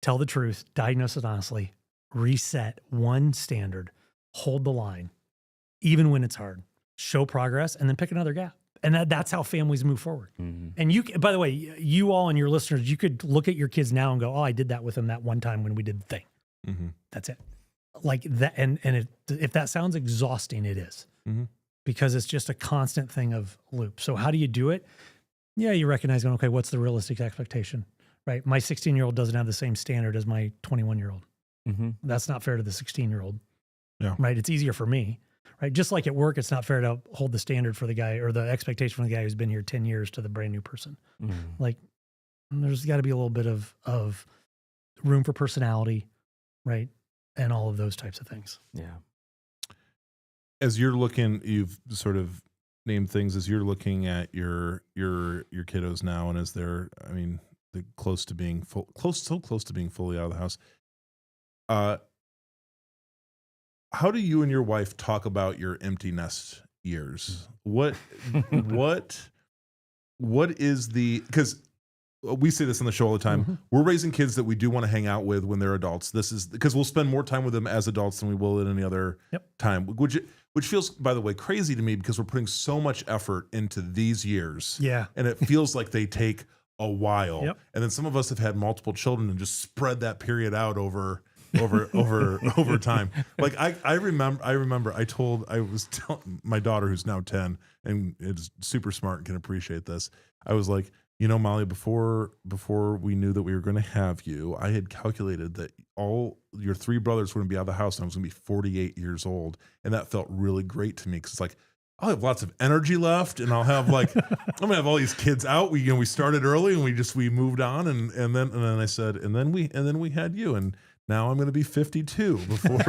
tell the truth, diagnose it honestly, reset one standard, hold the line, even when it's hard, show progress, and then pick another gap. And that's how families move forward. Mm-hmm. And you, by the way, you all and your listeners, you could look at your kids now and go, oh, I did that with them that one time when we did the thing. Mm-hmm. That's it. Like that. And if that sounds exhausting, it is, because it's just a constant thing of loop. So how do you do it? Yeah, you recognize, okay, what's the realistic expectation, right? My 16-year-old doesn't have the same standard as my 21-year-old. Mm-hmm. That's not fair to the 16-year-old, right? It's easier for me, right? Just like at work, it's not fair to hold the standard for the guy or the expectation from the guy who's been here 10 years to the brand new person. Mm-hmm. Like there's got to be a little bit of room for personality, right? And all of those types of things. Yeah. As you're looking, you've sort of named things as you're looking at your kiddos now, and as they're close to being fully out of the house. How do you and your wife talk about your empty nest years? What is because we say this on the show all the time. Mm-hmm. We're raising kids that we do want to hang out with when they're adults. This is because we'll spend more time with them as adults than we will at any other time, which feels, by the way, crazy to me because we're putting so much effort into these years. Yeah. And it feels like they take a while. Yep. And then some of us have had multiple children and just spread that period out over time. Like I remember I was telling my daughter, who's now 10 and is super smart and can appreciate this. I was like, Molly, before we knew that we were going to have you, I had calculated that all your three brothers were going to be out of the house and I was going to be 48 years old. And that felt really great to me because it's like, I'll have lots of energy left and I'll have I'm going to have all these kids out. We started early and we moved on. And then I said, and then we had you, and now I'm going to be 52 before we.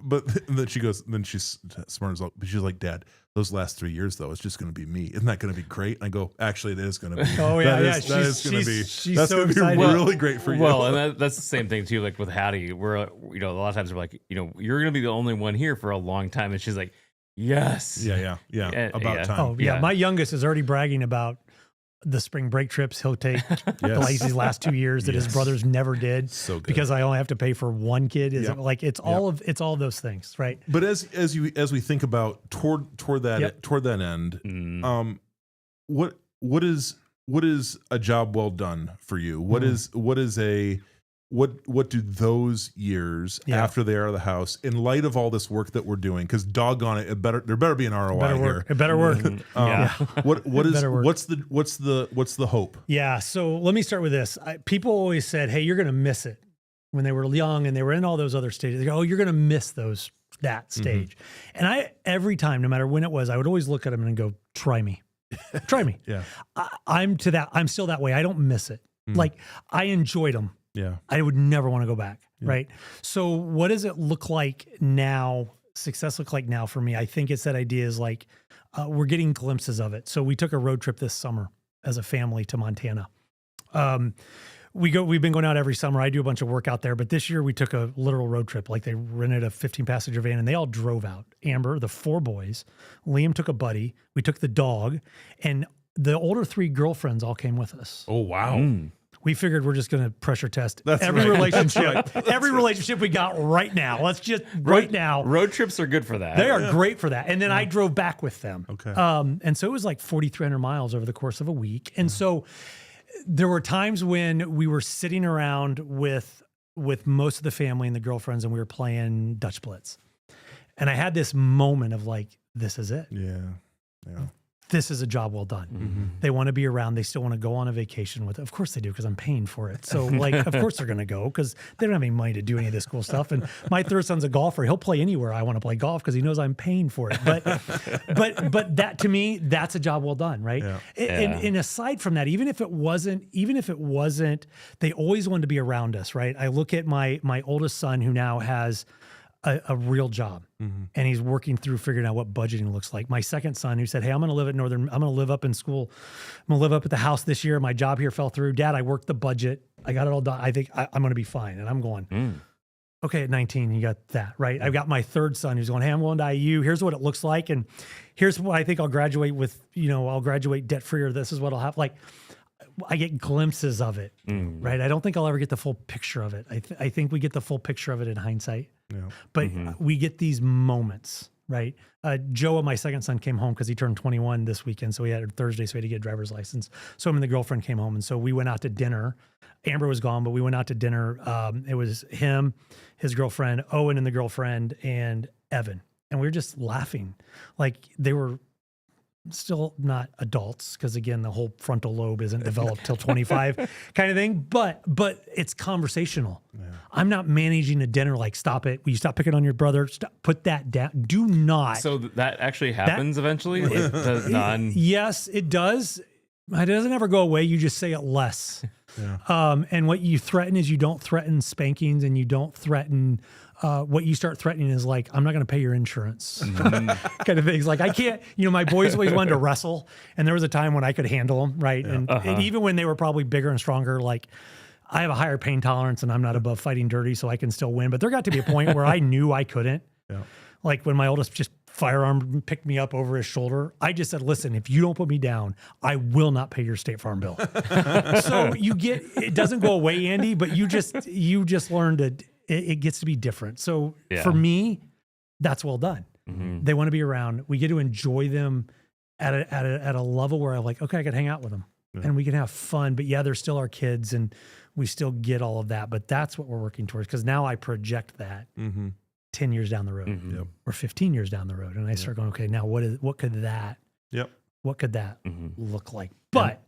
But then she goes. Then she's smart as well. But she's like, Dad, those last 3 years though, it's just going to be me. Isn't that going to be great? And I go, actually, it is going to be. Oh yeah, that's going to be. She's that's so going to be excited. really great for you. Well, and that's the same thing too. Like with Hattie, we're a lot of times we're like, you're going to be the only one here for a long time, and she's like, yes, yeah. About time. Oh yeah, my youngest is already bragging about the spring break trips he'll take these last 2 years that his brothers never did. So good. Because I only have to pay for one kid. It's all of those things, right? But as we think about toward that end, what is a job well done for you? What do those years after they are out of the house, in light of all this work that we're doing? Because doggone it, there better be an ROI here. It better work. What's the hope? Yeah. So let me start with this. People always said, "Hey, you're going to miss it," when they were young and they were in all those other stages. They go, "Oh, you're going to miss that stage." Mm-hmm. And every time, no matter when it was, I would always look at them and go, "Try me, try me." Yeah. I'm still that way. I don't miss it. Like I enjoyed them. Yeah. I would never want to go back. Yeah. Right. So what does it look like now? Success look like now for me? I think it's that idea is like, we're getting glimpses of it. So we took a road trip this summer as a family to Montana. We've been going out every summer. I do a bunch of work out there, but this year we took a literal road trip. Like they rented a 15-passenger van and they all drove out. Amber, the 4 boys, Liam took a buddy. We took the dog, and the older 3 girlfriends all came with us. Oh, wow. We figured we're just going to pressure test every relationship, every relationship we got right now. Let's just now. Road trips are good for that. They are great for that. And then I drove back with them. Okay. And so it was like 4,300 miles over the course of a week. And so there were times when we were sitting around with most of the family and the girlfriends, and we were playing Dutch Blitz. And I had this moment of like, this is it. Yeah. This is a job well done. Mm-hmm. They want to be around. They still want to go on a vacation with it. Of course they do, because I'm paying for it. So like, of course they're going to go because they don't have any money to do any of this cool stuff. And my third son's a golfer. He'll play anywhere I want to play golf because he knows I'm paying for it. But that, to me, that's a job well done, right? Yeah. And aside from that, even if it wasn't, they always wanted to be around us, right? I look at my oldest son, who now has a real job, and he's working through figuring out what budgeting looks like. My second son, who said, "Hey, I'm going to live up in school. I'm going to live up at the house this year. My job here fell through. Dad, I worked the budget. I got it all done. I think I'm going to be fine." And I'm going, Okay, at 19, you got that, right? I've got my third son who's going, hey, I'm going to IU. Here's what it looks like. And here's what I think I'll graduate with, I'll graduate debt-free, or this is what I'll have. Like, I get glimpses of it, right? I don't think I'll ever get the full picture of it. I think we get the full picture of it in hindsight. Yeah. But we get these moments, right? Joe, my second son, came home because he turned 21 this weekend. So he had Thursday, so he had to get a driver's license. So him and the girlfriend came home. And so we went out to dinner. Amber was gone, but we went out to dinner. It was him, his girlfriend, Owen and the girlfriend, and Evan. And we were just laughing. Like, they were still not adults, because again, the whole frontal lobe isn't developed till 25 kind of thing, but it's conversational. Yeah. I'm not managing a dinner like, stop it. Will you stop picking on your brother? Stop, put that down. Do not. So that actually happens eventually? It does not. Yes, it does. It doesn't ever go away. You just say it less. Yeah. And what you threaten is, you don't threaten spankings, and you don't threaten, what you start threatening is like, I'm not going to pay your insurance kind of things. Like, I can't, my boys always wanted to wrestle, and there was a time when I could handle them. Right. Yeah. And even when they were probably bigger and stronger, like, I have a higher pain tolerance, and I'm not above fighting dirty, so I can still win. But there got to be a point where I knew I couldn't. Yeah. Like, when my oldest just firearm picked me up over his shoulder, I just said, listen, if you don't put me down, I will not pay your State Farm bill. So it doesn't go away, Andy, but you just learned that it gets to be different. So for me, that's well done. Mm-hmm. They want to be around. We get to enjoy them at a level where I'm like, okay, I can hang out with them and we can have fun, but they're still our kids, and we still get all of that. But that's what we're working towards, because now I project that 10 years down the road or 15 years down the road. And I start going, okay, now what could that look like? But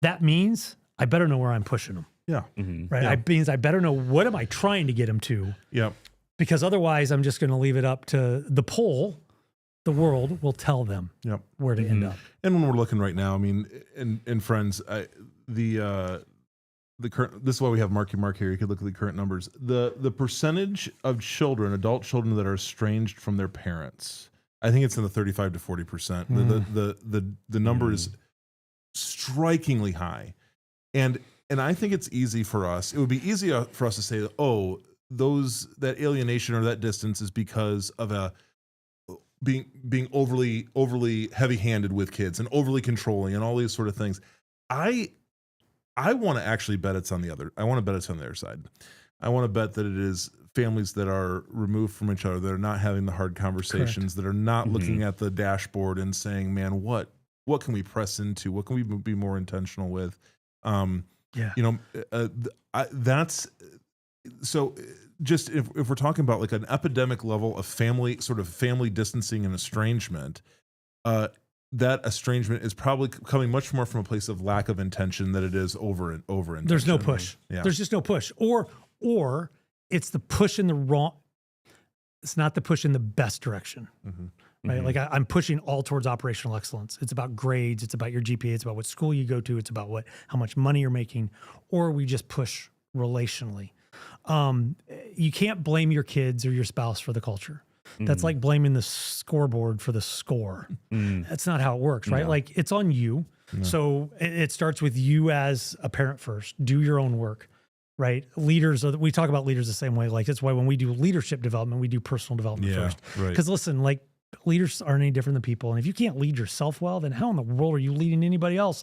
that means I better know where I'm pushing them. Yeah. Mm-hmm. Right. Yeah. Means I better know, what am I trying to get them to? Yeah. Because otherwise I'm just going to leave it up to the poll. The world will tell them where to end up. And when we're looking right now, I mean, in friends, the current, this is why we have Mark here. You could look at the current numbers. The percentage of children, adult children, that are estranged from their parents, I think it's in the 35 to 40%. The number is strikingly high. And I think it's easy for us. It would be easy for us to say, oh, that alienation or that distance is because of being overly heavy-handed with kids and overly controlling and all these sort of things. I want to actually bet it's on the other. I want to bet it's on the other side. I want to bet that it is families that are removed from each other, that are not having the hard conversations, that are not looking at the dashboard and saying, "Man, what can we press into? What can we be more intentional with?" That's so. Just if we're talking about like an epidemic level of family distancing and estrangement, that estrangement is probably coming much more from a place of lack of intention than it is over intention. There's no push. Yeah. There's just no push. Or it's the push in the wrong. It's not the push in the best direction. Mm-hmm. Right? Mm-hmm. Like I'm pushing all towards operational excellence. It's about grades. It's about your GPA. It's about what school you go to. It's about how much money you're making. Or we just push relationally. You can't blame your kids or your spouse for the culture. That's like blaming the scoreboard for the score. That's not how it works, right? No. Like, it's on you. No. So it starts with you as a parent first. Do your own work, right? Leaders, we talk about leaders the same way. Like, that's why when we do leadership development, we do personal development first. Right. Because listen, like, leaders aren't any different than people. And if you can't lead yourself well, then how in the world are you leading anybody else,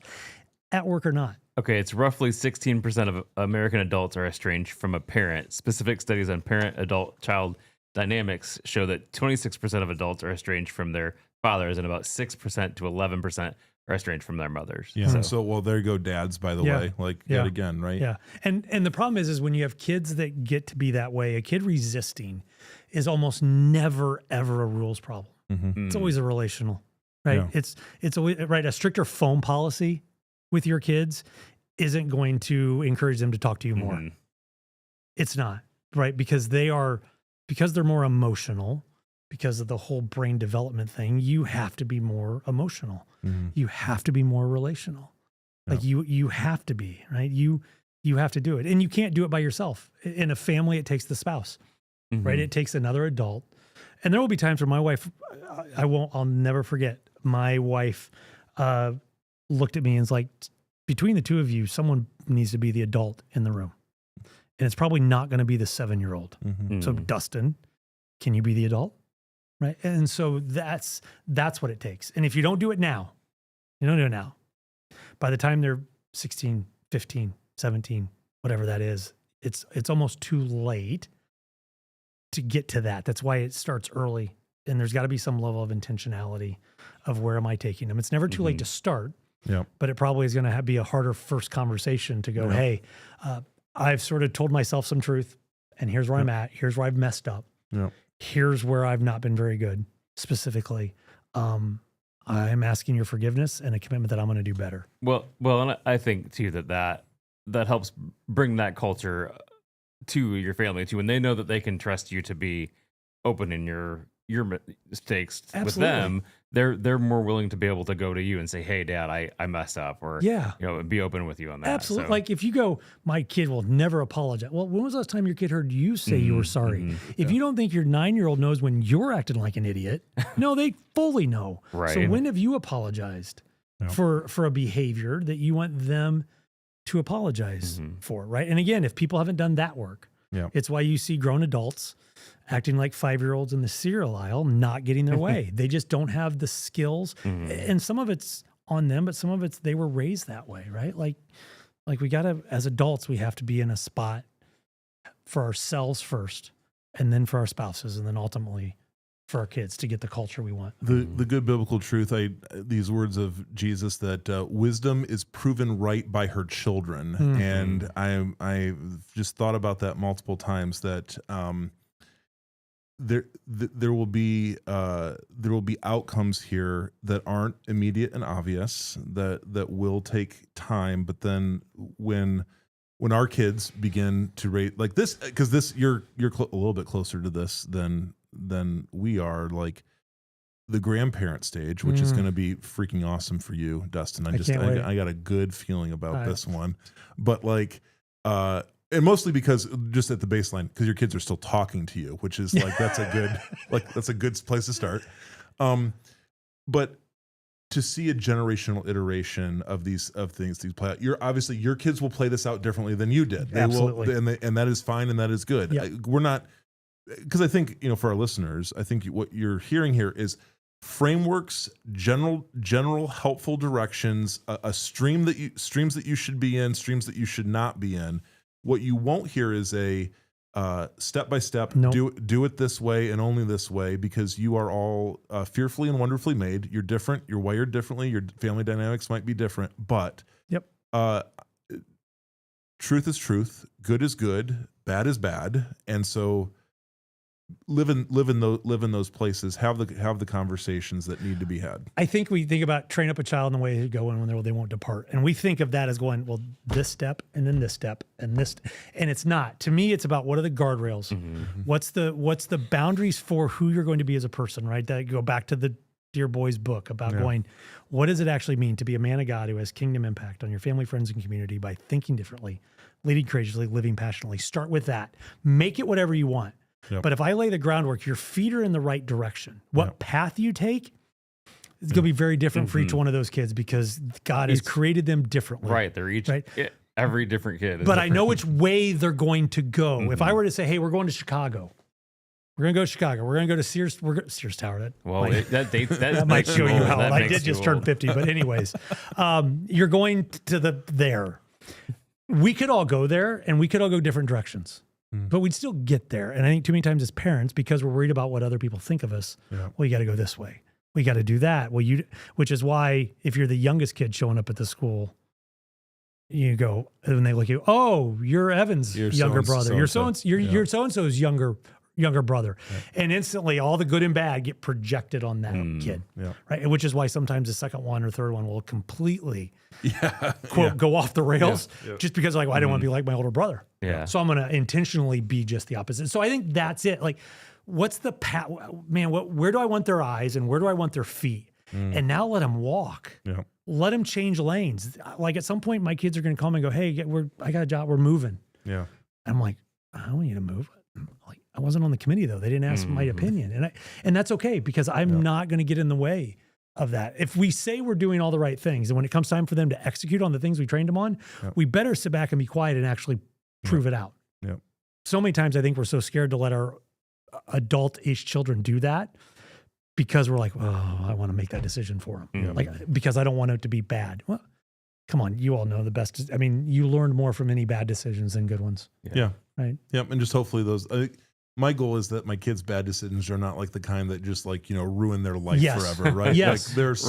at work or not? Okay, it's roughly 16% of American adults are estranged from a parent. Specific studies on parent-adult-child dynamics show that 26% of adults are estranged from their fathers, and about 6% to 11% are estranged from their mothers. Yeah. So well, there you go, dads, by the way. Like, yet again, right? Yeah. And the problem is when you have kids that get to be that way, a kid resisting is almost never, ever a rules problem. Mm-hmm. It's always a relational, right? Yeah. It's always, right. A stricter phone policy with your kids isn't going to encourage them to talk to you more. Mm-hmm. It's not, right? Because they're more emotional, because of the whole brain development thing. You have to be more emotional. Mm-hmm. You have to be more relational. Like you have to be, right? You have to do it. And you can't do it by yourself. In a family, it takes the spouse, right? It takes another adult. And there will be times where my wife, I'll never forget, my wife looked at me and was like, between the two of you, someone needs to be the adult in the room. and it's probably not going to be the 7-year-old. So Dustin, can you be the adult? Right. And so that's what it takes. And if you don't do it now, by the time they're 16, 15, 17, whatever that is, it's almost too late to get to that. That's why it starts early. And there's got to be some level of intentionality of where am I taking them? It's never too late to start, but it probably is going to be a harder first conversation to go, hey, I've sort of told myself some truth, and here's where I'm at. Here's where I've messed up. Here's where I've not been very good specifically. I'm asking your forgiveness and a commitment that I'm going to do better. Well, and I think too that helps bring that culture to your family too, when they know that they can trust you to be open in your mistakes with them. They're more willing to be able to go to you and say, hey, Dad, I messed up, or be open with you on that. Absolutely. So. Like if you go, my kid will never apologize. Well, when was the last time your kid heard you say you were sorry? If you don't think your 9-year-old knows when you're acting like an idiot, no, they fully know. Right. So when have you apologized for a behavior that you want them to apologize for? Right. And again, if people haven't done that work, it's why you see grown adults acting like 5-year-olds in the cereal aisle, not getting their way. They just don't have the skills. And some of it's on them, but some of it's they were raised that way, right? Like we got to, as adults, we have to be in a spot for ourselves first, and then for our spouses, and then ultimately for our kids to get the culture we want. The good biblical truth, these words of Jesus, that wisdom is proven right by her children. And I just thought about that multiple times, that there will be outcomes here that aren't immediate and obvious, that will take time. But then when our kids begin to rate like this, because this you're a little bit closer to this than we are, like the grandparent stage, which is going to be freaking awesome for you, Dustin. I got a good feeling about this one, but like and mostly because just at the baseline, because your kids are still talking to you, which is like that's a good place to start. But to see a generational iteration of these play out, your kids will play this out differently than you did. Absolutely. And that is fine, and that is good. Yep. We're not, because I think for our listeners, I think what you're hearing here is frameworks, general helpful directions, streams that you should be in, streams that you should not be in. What you won't hear is a step by step. Do it this way and only this way, because you are all fearfully and wonderfully made. You're different. You're wired differently. Your family dynamics might be different, but truth is truth. Good is good. Bad is bad. And so live in those places. Have the conversations that need to be had. I think we think about train up a child in the way to go, and when they won't depart, and we think of that as going, well, this step and then this step and this, and it's not. To me, it's about what are the guardrails, what's the boundaries for who you're going to be as a person, right? That go back to the Dear Boys book about going, what does it actually mean to be a man of God who has kingdom impact on your family, friends, and community by thinking differently, leading courageously, living passionately. Start with that. Make it whatever you want. Yep. But if I lay the groundwork, your feet are in the right direction. What path you take, it's going to be very different for each one of those kids, because God has created them differently. Right. They're each, every different kid. But I know which way they're going to go. If I were to say, hey, we're going to Chicago. We're going to go to Chicago. We're going to go to Sears Tower. That might show you how old. I did just turn 50. But anyways, you're going to there. We could all go there, and we could all go different directions. But we'd still get there. And I think too many times as parents, because we're worried about what other people think of us, well, you got to go this way. We got to do that. Well, which is why if you're the youngest kid showing up at the school, you go, and they look at you, oh, you're Evan's younger brother. You're so-and-so's younger brother. And instantly all the good and bad get projected on that kid. Right. Which is why sometimes the second one or third one will completely go off the rails just because I don't want to be like my older brother. So I'm going to intentionally be just the opposite. So I think that's it. Like, what's the path, man, where do I want their eyes and where do I want their feet? And now let them walk. Let them change lanes. Like at some point my kids are going to come and go, hey, I got a job. We're moving. I'm like, I don't want you to move. Like, I wasn't on the committee though. They didn't ask my opinion. And that's okay, because I'm not going to get in the way of that. If we say we're doing all the right things, and when it comes time for them to execute on the things we trained them on, we better sit back and be quiet and actually prove it out. Yep. So many times I think we're so scared to let our adult-age children do that because we're like, oh, I want to make that decision for them. Like, because I don't want it to be bad. Well, come on, you all know the best. I mean, you learned more from any bad decisions than good ones. Yeah. Right. Yep. And just hopefully those, my goal is that my kids' bad decisions are not like the kind that just like, ruin their life forever. Right. Yes. Like there's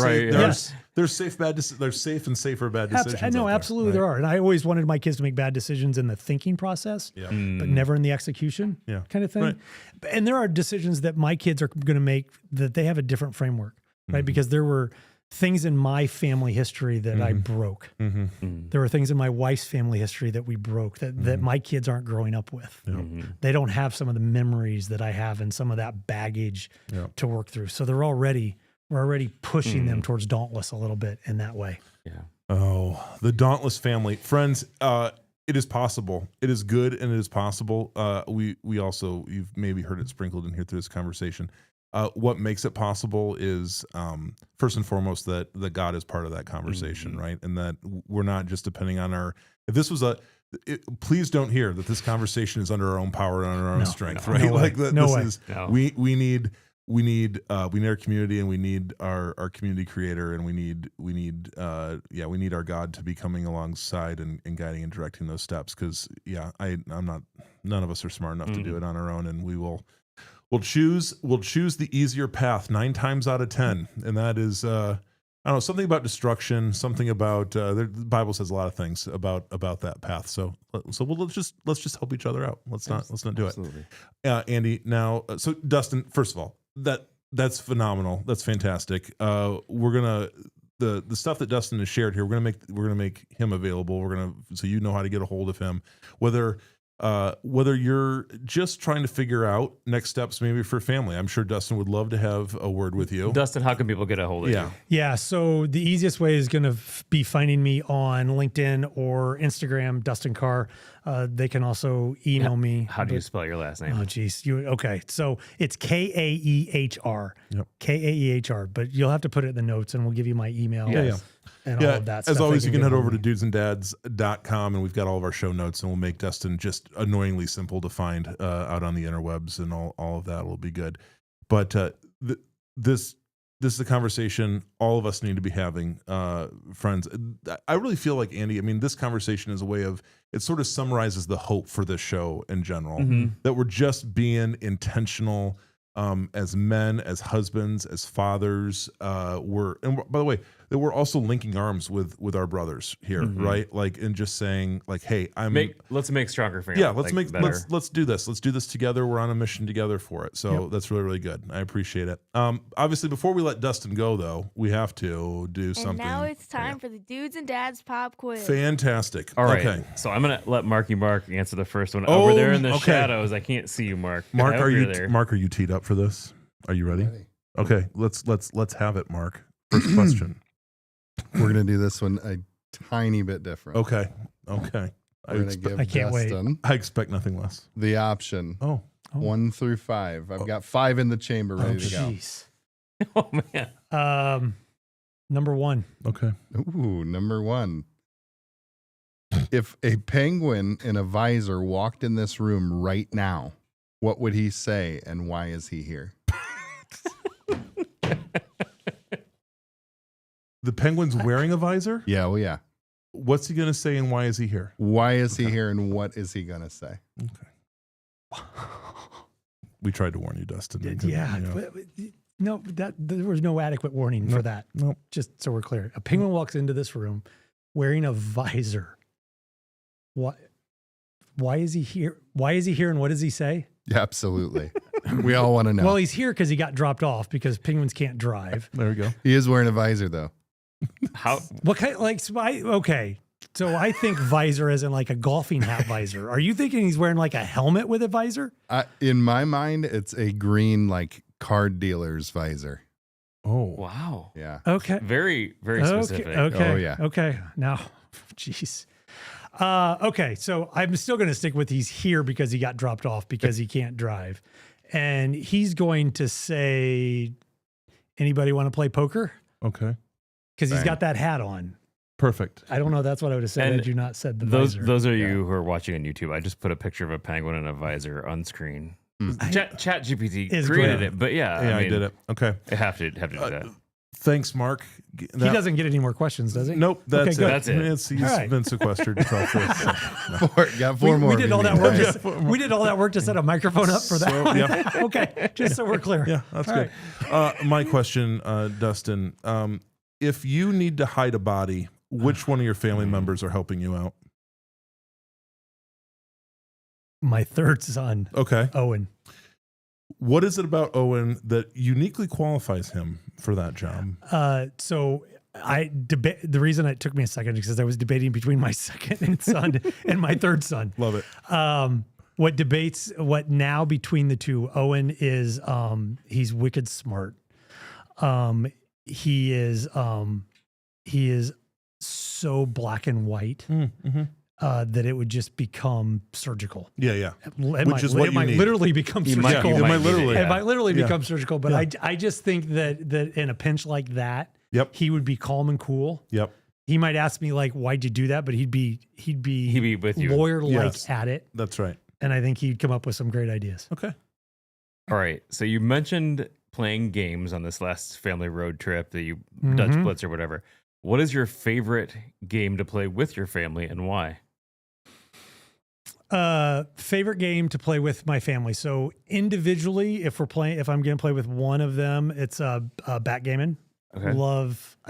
safe there's safe and safer bad decisions. No, absolutely there are. And I always wanted my kids to make bad decisions in the thinking process, but never in the execution kind of thing. Right. And there are decisions that my kids are going to make that they have a different framework, right? Because there were things in my family history that I broke. There were things in my wife's family history that we broke that my kids aren't growing up with. They don't have some of the memories that I have and some of that baggage to work through. So we're already pushing them towards dauntless a little bit in that way. Yeah. Oh, the dauntless family. Friends, it is possible. It is good and it is possible. We also, you've maybe heard it sprinkled in here through this conversation. What makes it possible is first and foremost that God is part of that conversation, right? And that we're not just depending on if this was please don't hear that this conversation is under our own power and under our own strength, right? Like we need our community and we need our community creator and we need our God to be coming alongside and guiding and directing those steps. Cause none of us are smart enough to do it on our own, and we'll choose the easier path 9 times out of 10. And that is, I don't know, something about destruction, something about, the Bible says a lot of things about that path. So let's just help each other out. Let's not do it. Andy, now, so Dustin, first of all, that's phenomenal. That's fantastic. We're going to, the stuff that Dustin has shared here, we're going to make him available. So you know how to get a hold of him, whether you're just trying to figure out next steps maybe for family. I'm sure Dustin would love to have a word with you. Dustin, how can people get a hold of you? Yeah. So the easiest way is going to be finding me on LinkedIn or Instagram, Dustin Kaehr. They can also email me. How do you spell your last name? Oh, geez. Okay. So it's Kaehr. Yep. Kaehr. But you'll have to put it in the notes and we'll give you my email. And all of that stuff. As always, you can head over to dudesanddads.com and we've got all of our show notes, and we'll make Dustin just annoyingly simple to find out on the interwebs, and all of that will be good. But this is a conversation all of us need to be having, friends. I really feel like, Andy, I mean, this conversation is a way of, it sort of summarizes the hope for this show in general, that we're just being intentional as men, as husbands, as fathers. And by the way, that we're also linking arms with our brothers here, right? Like, and just saying like, hey, let's make stronger family. Yeah, let's do this. Let's do this together. We're on a mission together for it. So that's really, really good. I appreciate it. Obviously, before we let Dustin go, though, we have to do something. And now it's time for the Dudes and Dads pop quiz. Fantastic. All right. Okay. So I'm gonna let Mark answer the first one. Over there in the shadows, I can't see you, Mark. Mark, are you teed up for this? Are you ready? Okay, let's have it, Mark. First question. We're gonna do this one a tiny bit different. Okay. I can't wait. I expect nothing less. The option 1 through 5. I've got 5 in the chamber ready to go. Oh man. Number 1. Okay. Ooh, number 1. If a penguin in a visor walked in this room right now, what would he say and why is he here? The penguin's wearing a visor? Yeah, well, yeah. What's he going to say and why is he here? Why is he here and what is he going to say? Okay. We tried to warn you, Dustin. No, there was no adequate warning for that. Nope. Just so we're clear. A penguin walks into this room wearing a visor. Why is he here? Why is he here and what does he say? Yeah, absolutely. We all want to know. Well, he's here because he got dropped off because penguins can't drive. There we go. He is wearing a visor, though. How? What kind? Okay. So I think visor as in like a golfing hat visor. Are you thinking he's wearing like a helmet with a visor? In my mind, it's a green like card dealer's visor. Oh, wow. Yeah. Okay. Very, very specific. Okay. Oh, yeah. Okay. Now, jeez. Okay. So I'm still going to stick with he's here because he got dropped off because he can't drive. And he's going to say, anybody want to play poker? okay. Because he's got that hat on. Perfect. I don't know. That's what I would have said had you not said the visor. visor. Those are you who are watching on YouTube. I just put a picture of a penguin and a visor on screen. Chat GPT created it, but I mean, did it. Okay. I have to do that. Thanks, Mark. He doesn't get any more questions, does he? Nope. That's okay, it. That's it. He's been sequestered. Got four more. We did all that work. We did all that work to set a microphone up for that one. Yeah. Okay, just so we're clear. Yeah, that's all good. Right. My question, Dustin, if you need to hide a body, which one of your family members are helping you out? My third son. Okay. Owen. What is it about Owen that uniquely qualifies him for that job? So the reason it took me a second is because I was debating between my second son and my third son. Love it. What now between the two, Owen is, he's wicked smart. He is so black and white. Mm-hmm. That it would just become surgical. Yeah. It might literally become surgical. It might literally become surgical. But I just think that in a pinch like that, he would be calm and cool. Yep. He might ask me like, "Why'd you do that?" But he'd be with you, lawyer-like at it. That's right. And I think he'd come up with some great ideas. Okay. All right. So you mentioned playing games on this last family road trip that you Dutch Blitz or whatever. What is your favorite game to play with your family and why? Favorite game to play with my family. So individually, if I'm going to play with one of them, it's backgammon. Okay. I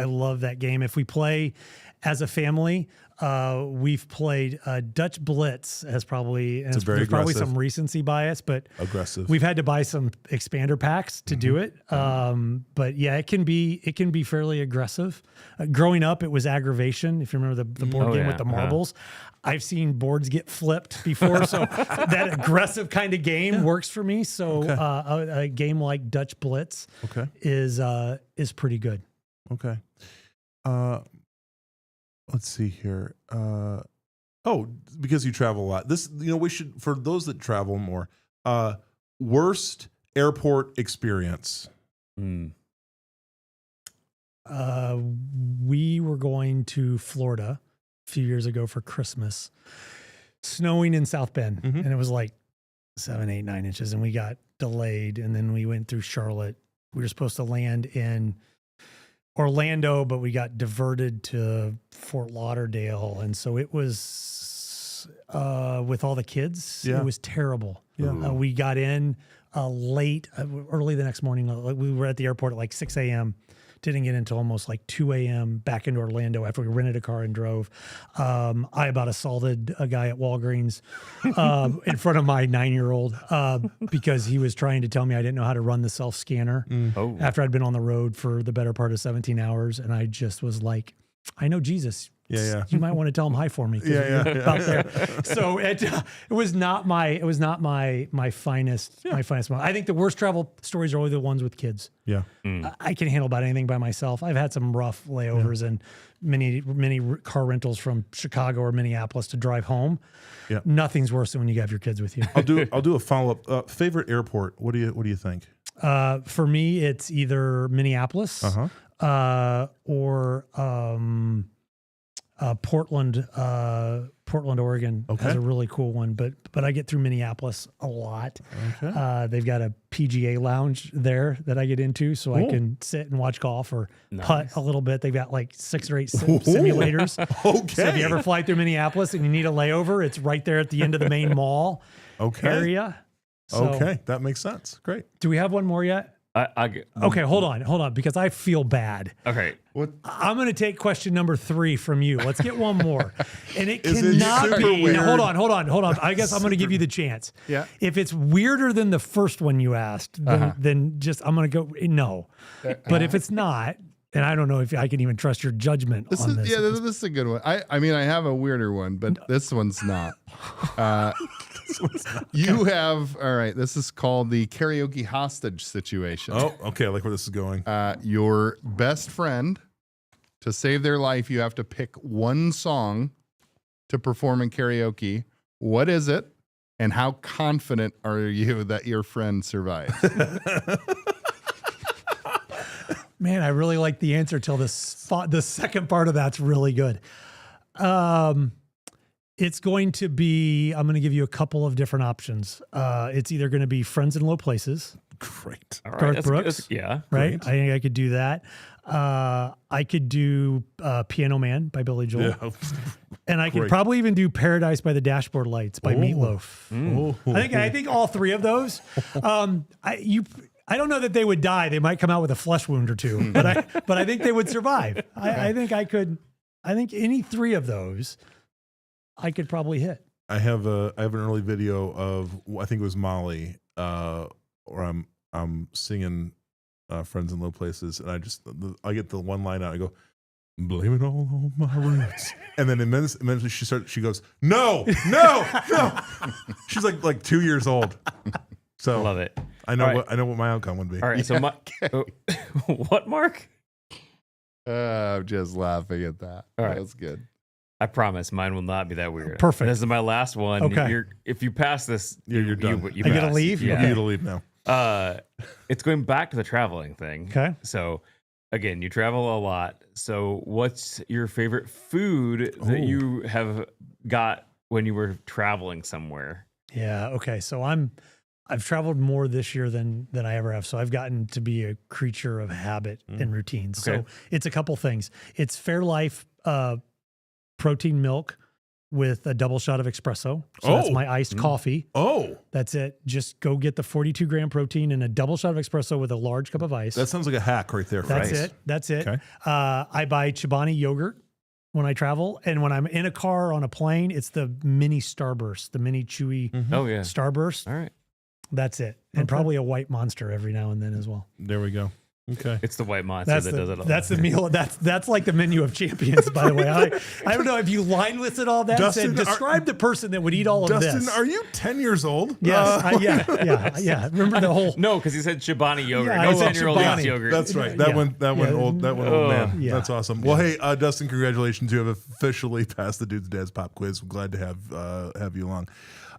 love that game. If we play as a family, we've played Dutch Blitz there's probably some recency bias, but aggressive. We've had to buy some expander packs to do it. But yeah, it can be fairly aggressive. Growing up, it was aggravation. If you remember the board game with the marbles, I've seen boards get flipped before. So that aggressive kind of game works for me. So a game like Dutch Blitz is pretty good. Okay. Let's see here. Because you travel a lot. This, we should, for those that travel more, worst airport experience. We were going to Florida a few years ago for Christmas, snowing in South Bend, and it was like 7, 8, 9 inches, and we got delayed. And then we went through Charlotte. We were supposed to land in Orlando, but we got diverted to Fort Lauderdale. And so it was, with all the kids, it was terrible. Yeah. We got in late, early the next morning. We were at the airport at like 6 a.m., didn't get until almost like 2 a.m. back into Orlando after we rented a car and drove. I about assaulted a guy at Walgreens in front of my 9-year-old because he was trying to tell me I didn't know how to run the self-scanner after I'd been on the road for the better part of 17 hours. And I just was like, I know Jesus. Yeah. You might want to tell him hi for me. About there. So it was not my finest moment. I think the worst travel stories are always the ones with kids. Yeah. I can handle about anything by myself. I've had some rough layovers and many car rentals from Chicago or Minneapolis to drive home. Yeah. Nothing's worse than when you have your kids with you. I'll do a follow-up. Favorite airport? What do you think? For me, it's either Minneapolis or Portland, Oregon has a really cool one, but I get through Minneapolis a lot. Okay. They've got a PGA lounge there that I get into, so I can sit and watch golf or putt a little bit. They've got like 6 or 8 simulators. Okay. So if you ever fly through Minneapolis and you need a layover, it's right there at the end of the main mall area. So, okay, that makes sense. Great. Do we have one more yet? Okay, hold on, because I feel bad. Okay. I'm going to take question number 3 from you. Let's get one more. And it cannot be. Now, hold on. I guess I'm going to give you the chance. Yeah. If it's weirder than the first one you asked, then just I'm going to go no. But if it's not, and I don't know if I can even trust your judgment on this. Yeah, this is a good one. I mean, I have a weirder one, but this one's not. You have, all right, this is called the karaoke hostage situation. Oh, okay, I like where this is going. Your best friend, to save their life, you have to pick one song to perform in karaoke. What is it, and how confident are you that your friend survives? Man, I really like the answer till the second part of that's really good. It's going to be, I'm going to give you a couple of different options. It's either going to be Friends in Low Places. Great. All right. Garth Brooks. Yeah. Right. Great. I think I could do that. I could do Piano Man by Billy Joel. Yeah. And I could probably even do Paradise by the Dashboard Lights by Meatloaf. I think all three of those. I don't know that they would die. They might come out with a flesh wound or two, but I think they would survive. I think any three of those I could probably hit. I have an early video of, I think it was Molly, where I'm singing Friends in Low Places, and I get the one line out. I go, blame it all on my roots. And then immediately she goes, no. She's like 2 years old. So love it. I know what my outcome would be. All right. So what, Mark? I'm just laughing at that. All right. That's good. I promise mine will not be that weird. Perfect. This is my last one. Okay. If you pass this, you're done. You I gotta leave? Yeah. You gotta leave now. It's going back to the traveling thing. Okay. So again, you travel a lot. So what's your favorite food that you have got when you were traveling somewhere? Yeah. Okay. So I've traveled more this year than I ever have. So I've gotten to be a creature of habit and routine. So it's a couple things. It's Fairlife protein milk with a double shot of espresso. So that's my iced coffee. Oh, that's it. Just go get the 42 gram protein and a double shot of espresso with a large cup of ice. That sounds like a hack right there. That's it. Okay. I buy Chobani yogurt when I travel. And when I'm in a car on a plane, it's the mini Starburst, the mini chewy Starburst. All right. That's it. And probably a white Monster every now and then as well. There we go. Okay. It's the white Monster that does it all. That's the meal. That's like the menu of champions, by the way. I don't know if you line listed all that Dustin, and said, describe the person that would eat all of this. Dustin, are you 10 years old? Yes. Yeah. Remember the whole... No, because he said Chobani yogurt. Yeah, no 10-year-old eats yogurt. That's right. That one old man. Yeah. That's awesome. Well, hey, Dustin, congratulations. You have officially passed the Dudes and Dads Pop Quiz. I'm glad to have you along.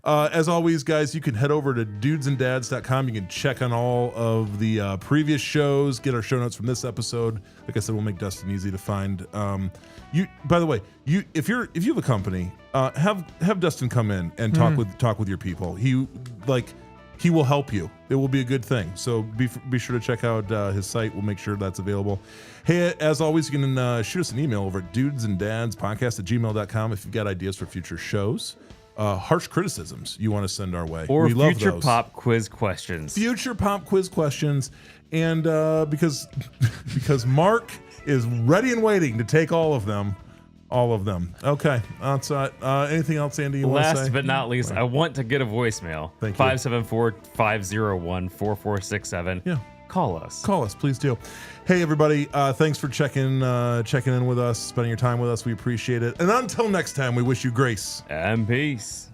As always, guys, you can head over to dudesanddads.com. You can check on all of the previous shows, get our show notes from this episode. Like I said, we'll make Dustin easy to find. By the way, if you have a company, have Dustin come in and talk with your people. He will help you. It will be a good thing. So be sure to check out his site. We'll make sure that's available. Hey, as always, you can shoot us an email over at dudesanddads@gmail.com if you've got ideas for future shows. Harsh criticisms you want to send our way, or we love future those. pop quiz questions. Future pop quiz questions, and because Mark is ready and waiting to take all of them. Okay, that's anything else, Andy? You want to say? Last but not least, I want to get a voicemail. Thank you. 574-501-4467. Yeah. Call us, please do. Hey, everybody, thanks for checking in with us, spending your time with us. We appreciate it. And until next time, we wish you grace and peace.